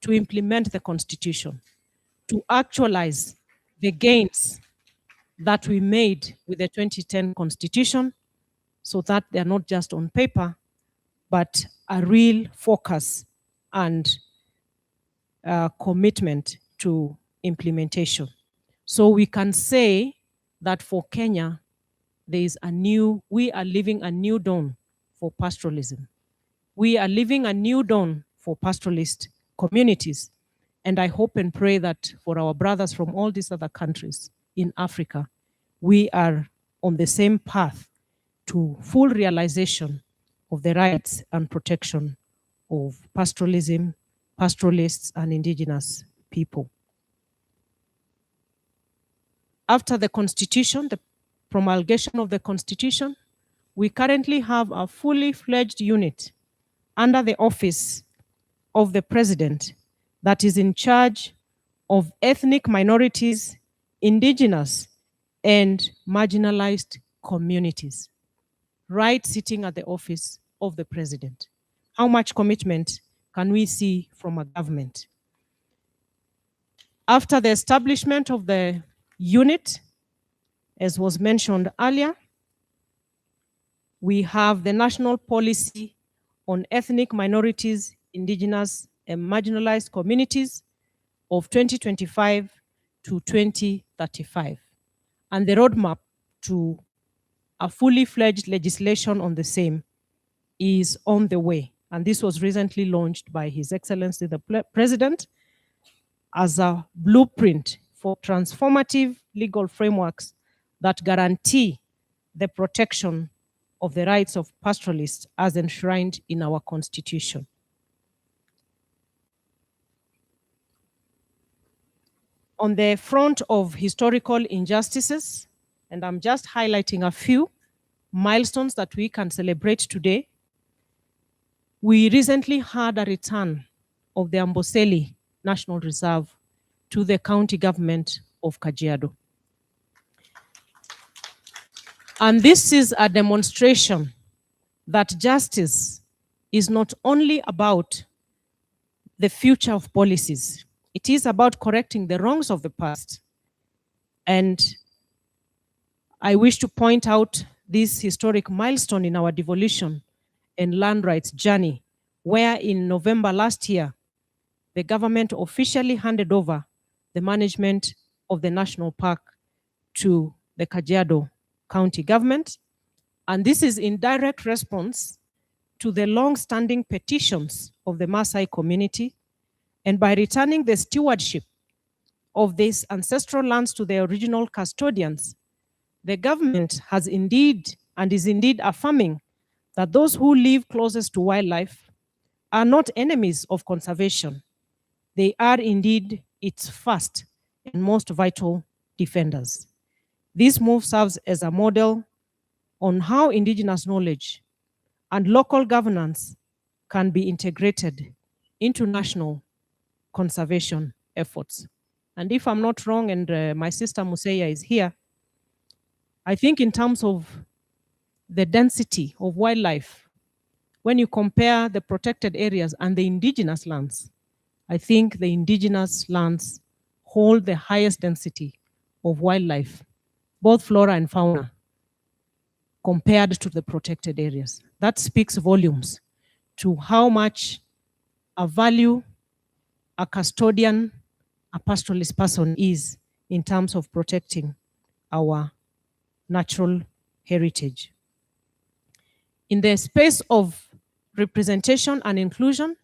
to implement the constitution, to actualize the gains that we made with the 2010 constitution, so that they're not just on paper, but a real focus and commitment to implementation. So we can say that for Kenya, there is we are living a new dawn for pastoralism. We are living a new dawn for pastoralist communities. And I hope and pray that for our brothers from all these other countries in Africa, we are on the same path to full realization of the rights and protection of pastoralism, pastoralists, and indigenous people. After the constitution, the promulgation of the constitution, we currently have a fully fledged unit under the office of the president that is in charge of ethnic minorities, indigenous, and marginalized communities, right sitting at the office of the president. How much commitment can we see from a government? After the establishment of the unit, as was mentioned earlier, we have the national policy on ethnic minorities, indigenous, and marginalized communities of 2025 to 2035, and the roadmap to a fully fledged legislation on the same is on the way. And this was recently launched by His Excellency the President as a blueprint for transformative legal frameworks that guarantee the protection of the rights of pastoralists as enshrined in our Constitution. On the front of historical injustices, and I'm just highlighting a few milestones that we can celebrate today, we recently had a return of the Amboseli National Reserve to the county government of Kajiado. And this is a demonstration that justice is not only about the future of policies, it is about correcting the wrongs of the past. And I wish to point out this historic milestone in our devolution and land rights journey, where in November last year, the government officially handed over the management of the national park to the Kajiado County government. And this is in direct response to the long-standing petitions of the Maasai community. And by returning the stewardship of these ancestral lands to their original custodians, the government has indeed and is indeed affirming that those who live closest to wildlife are not enemies of conservation. They are indeed its first and most vital defenders. This move serves as a model on how indigenous knowledge and local governance can be integrated into national conservation efforts. And if I'm not wrong, and my sister Museya is here, I think in terms of the density of wildlife, when you compare the protected areas and the indigenous lands, I think the indigenous lands hold the highest density of wildlife, both flora and fauna, compared to the protected areas. That speaks volumes to how much a value a custodian, a pastoralist person is in terms of protecting our natural heritage. In the space of representation and inclusion,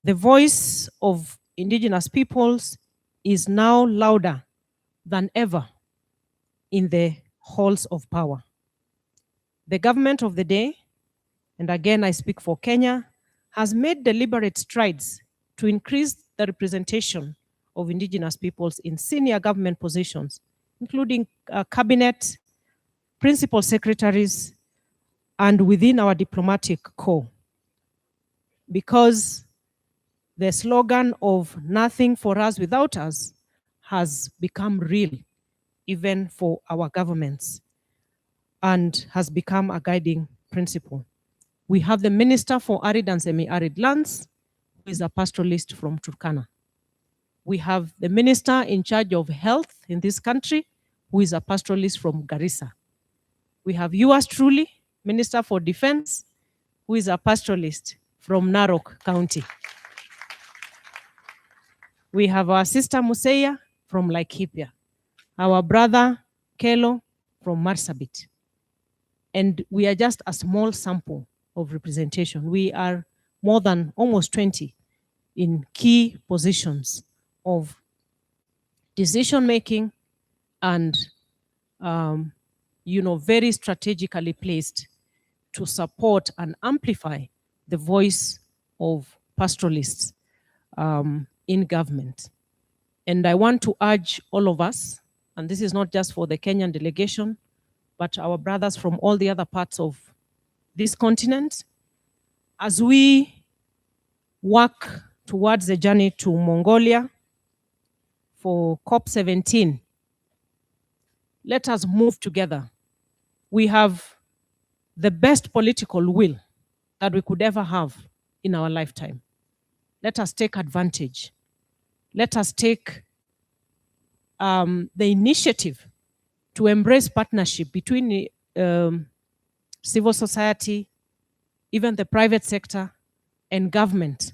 the voice of indigenous peoples is now louder than ever in the halls of power. The government of the day, and again I speak for Kenya, has made deliberate strides to increase the representation of indigenous peoples in senior government positions, including cabinet, principal secretaries, and within our diplomatic corps. Because the slogan of nothing for us without us has become real, even for our governments, and has become a guiding principle. We have the Minister for Arid and Semi-Arid Lands, who is a pastoralist from Turkana. We have the Minister in charge of health in this country, who is a pastoralist from Garissa. We have yours truly, Minister for Defense, who is a pastoralist from Narok County. We have our sister Museya from Laikipia, our brother Kelo from Marsabit. And we are just a small sample of representation. We are more than almost 20 in key positions of decision-making and very strategically placed to support and amplify the voice of pastoralists in government. And I want to urge all of us, and this is not just for the Kenyan delegation, but our brothers from all the other parts of this continent, as we work towards the journey to Mongolia for COP17, let us move together. We have the best political will that we could ever have in our lifetime. Let us take advantage. Let us take the initiative to embrace partnership between civil society, even the private sector, and government,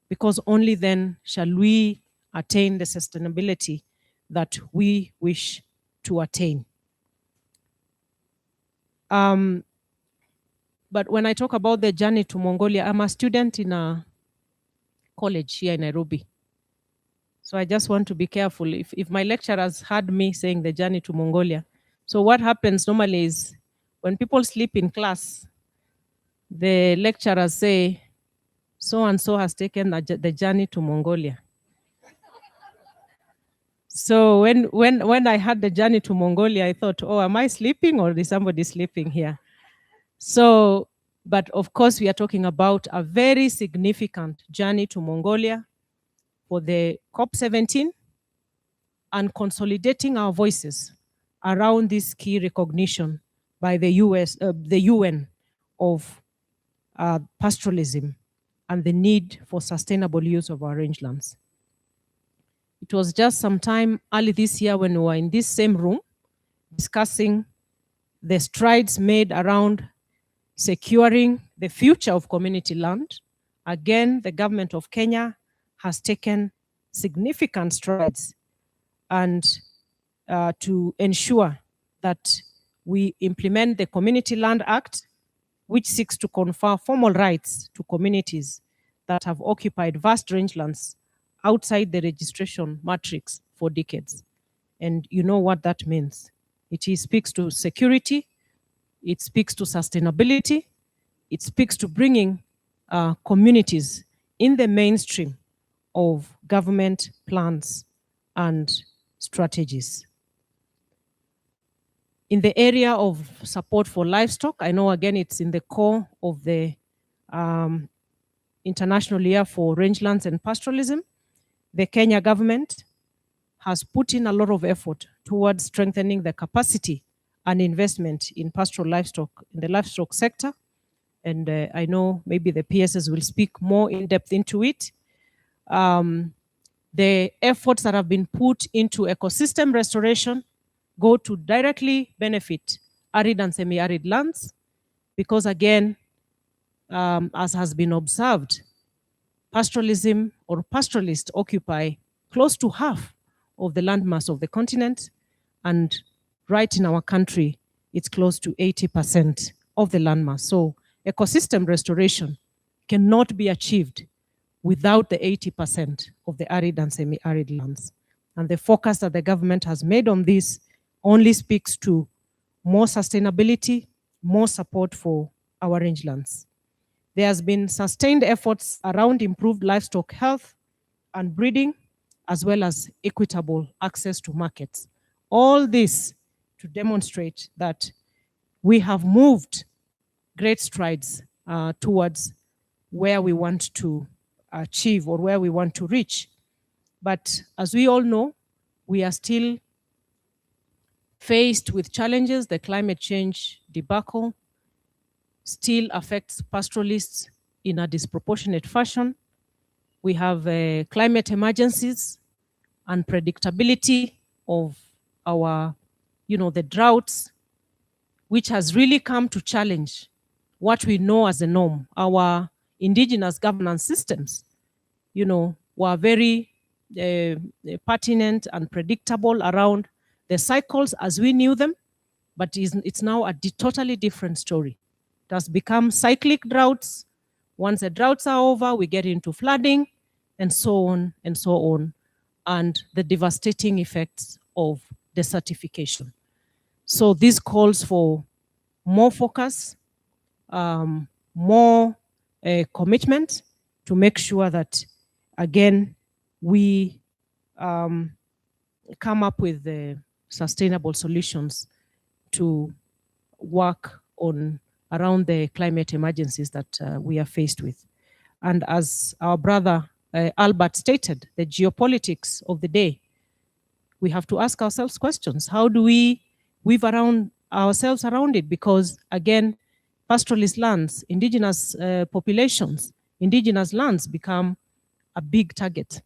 because only then shall we attain the sustainability that we wish to attain. But when I talk about the journey to Mongolia, I'm a student in a college here in Nairobi. So I just want to be careful. If my lecturers heard me saying the journey to Mongolia, so what happens normally is when people sleep in class, the lecturers say, so-and-so has taken the journey to Mongolia. So when I had the journey to Mongolia, I thought, oh, am I sleeping or is somebody sleeping here? So, but of course, we are talking about a very significant journey to Mongolia for the COP17 and consolidating our voices around this key recognition by the UN of pastoralism and the need for sustainable use of our rangelands. It was just some time early this year when we were in this same room discussing the strides made around securing the future of community land. Again, the government of Kenya has taken significant strides and to ensure that we implement the Community Land Act, which seeks to confer formal rights to communities that have occupied vast rangelands outside the registration matrix for decades. And you know what that means. It speaks to security, it speaks to sustainability, it speaks to bringing communities in the mainstream of government plans and strategies. In the area of support for livestock, I know again it's in the core of the International Year for Rangelands and Pastoralism. The Kenya government has put in a lot of effort towards strengthening the capacity and investment in pastoral livestock, in the livestock sector. And I know maybe the PSs will speak more in depth into it. The efforts that have been put into ecosystem restoration go to directly benefit arid and semi-arid lands, because again, as has been observed, pastoralism or pastoralists occupy close to half of the landmass of the continent, and right in our country, it's close to 80% of the landmass. So ecosystem restoration cannot be achieved without the 80% of the arid and semi-arid lands. And the focus that the government has made on this only speaks to more sustainability, more support for our rangelands. There has been sustained efforts around improved livestock health and breeding, as well as equitable access to markets. All this to demonstrate that we have moved great strides towards where we want to achieve or where we want to reach. But as we all know, we are still faced with challenges. The climate change debacle still affects pastoralists in a disproportionate fashion. We have climate emergencies, unpredictability of our, the droughts, which has really come to challenge what we know as a norm. Our indigenous governance systems, were very pertinent and predictable around the cycles as we knew them, but it's now a totally different story. It has become cyclic droughts. Once the droughts are over, we get into flooding, and so on and so on, and the devastating effects of desertification. So this calls for more focus, more commitment to make sure that, again, we come up with sustainable solutions to work on around the climate emergencies that we are faced with. And as our brother Albert stated, the geopolitics of the day, we have to ask ourselves questions. How do we weave around ourselves around it? Because again, pastoralist lands, indigenous populations, indigenous lands become a big target,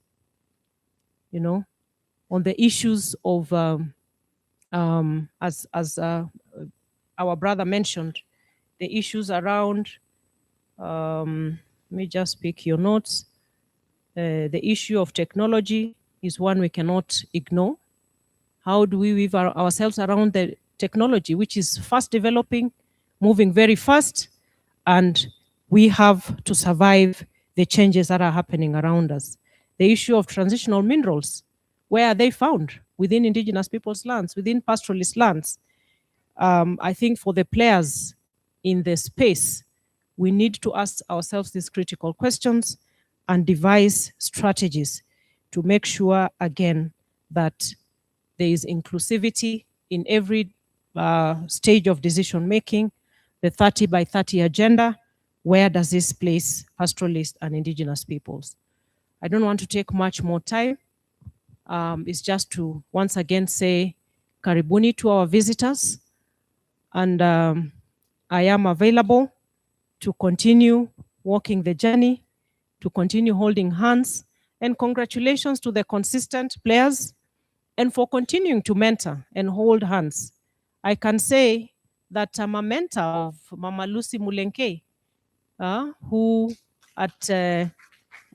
you know, on the issues of, as our brother mentioned, the issues around, let me just pick your notes. The issue of technology is one we cannot ignore. How do we weave ourselves around the technology, which is fast developing, moving very fast, and we have to survive the changes that are happening around us. The issue of transitional minerals, where are they found? Within indigenous people's lands, within pastoralist lands. I think for the players in the space, we need to ask ourselves these critical questions and devise strategies to make sure, again, that there is inclusivity in every stage of decision making. The 30 by 30 agenda, where does this place pastoralists and indigenous peoples? I don't want to take much more time. It's just to once again say karibuni to our visitors, and I am available to continue walking the journey, to continue holding hands, and congratulations to the consistent players and for continuing to mentor and hold hands. I can say that I'm a mentor of Mama Lucy Mulenke, who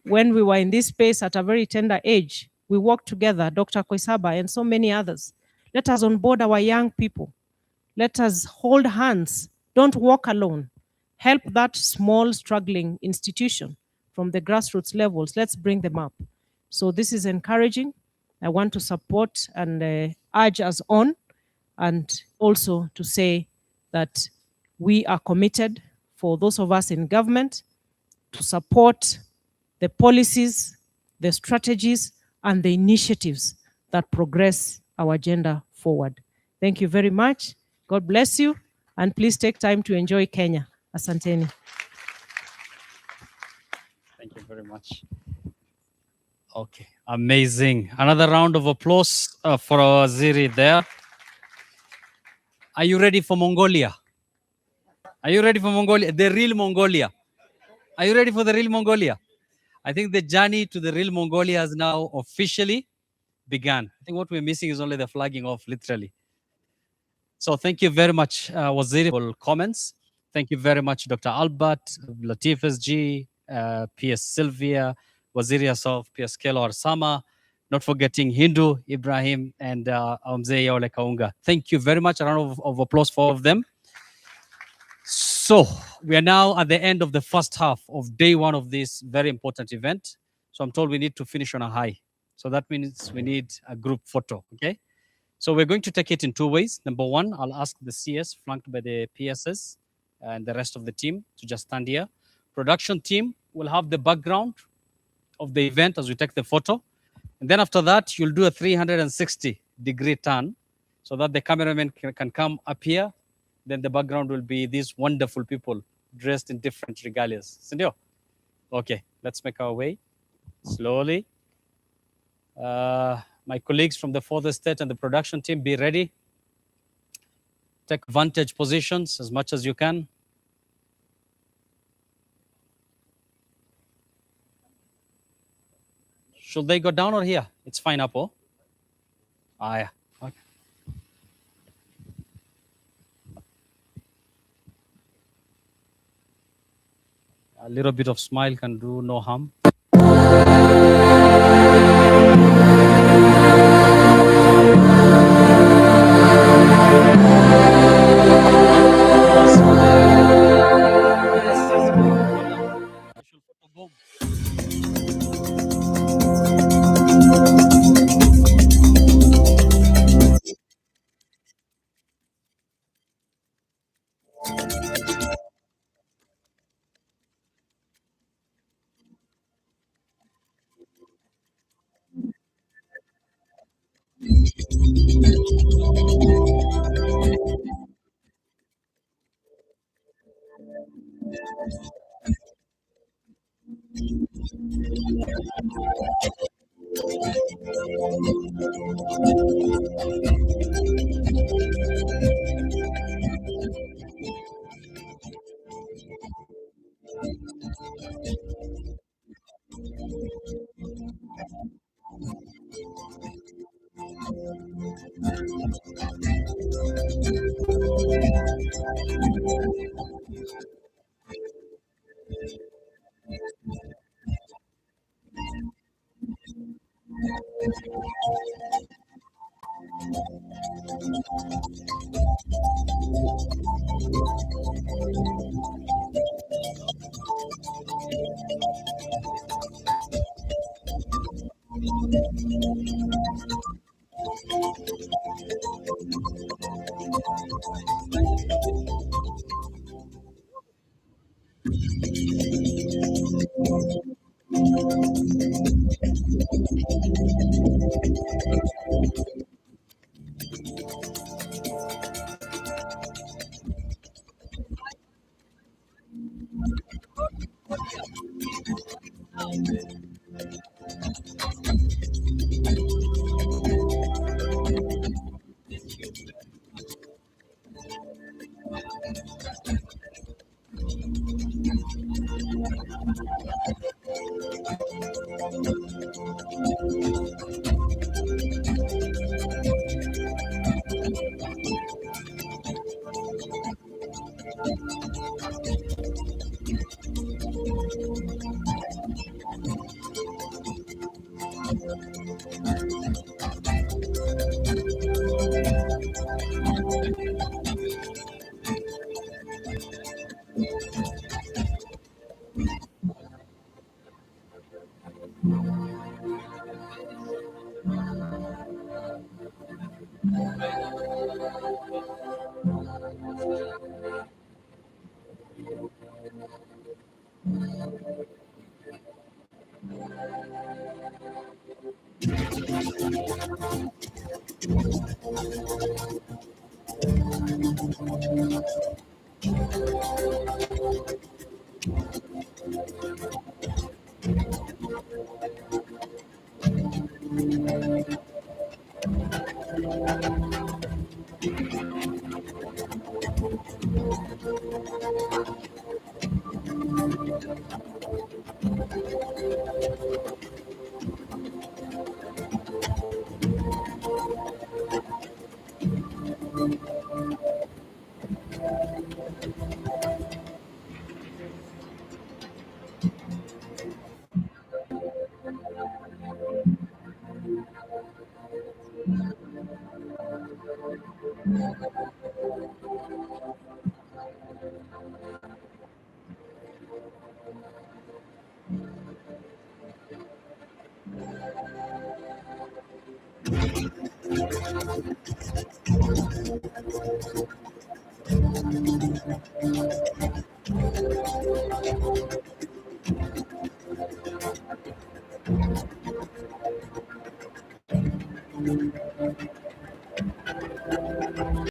when we were in this space at a very tender age, we worked together, Dr. Koisaba and so many others. Let us onboard our young people. Let us hold hands. Don't walk alone. Help that small, struggling institution from the grassroots levels. Let's bring them up. So this is encouraging. I want to support and urge us on, and also to say that we are committed, for those of us in government, to support the policies, the strategies, and the initiatives that progress our agenda forward. Thank you very much. God bless you, and please take time to enjoy Kenya. Asanteni. Thank you very much. Okay, amazing. Another round of applause for our Waziri there. Are you ready for Mongolia? Are you ready for Mongolia? The real Mongolia. Are you ready for the real Mongolia? I think the journey to the real Mongolia has now officially begun. I think what we're missing is only the flagging off, literally. So thank you very much, Waziri, for comments. Thank you very much, Dr. Albert, Latif SG, PS Sylvia, Waziri yourself, PS Kelo Arsama, not forgetting Hindu, Ibrahim, and Mzee Ole Kaunga. Thank you very much. A round of applause for all of them. So we are now at the end of the first half of day one of this very important event. So I'm told we need to finish on a high. So that means we need a group photo, okay? So we're going to take it in two ways. Number one, I'll ask the CS flanked by the PSS and the rest of the team to just stand here. Production team will have the background of the event as we take the photo. And then after that, you'll do a 360-degree turn so that the cameraman can come up here. Then the background will be these wonderful people dressed in different regalias. Senor? Okay, let's make our way slowly. My colleagues from the Fourth Estate and the production team, be ready. Take vantage positions as much as you can. Should they go down or here? It's fine up, oh? Ah, yeah. Okay. A little bit of smile can do no harm.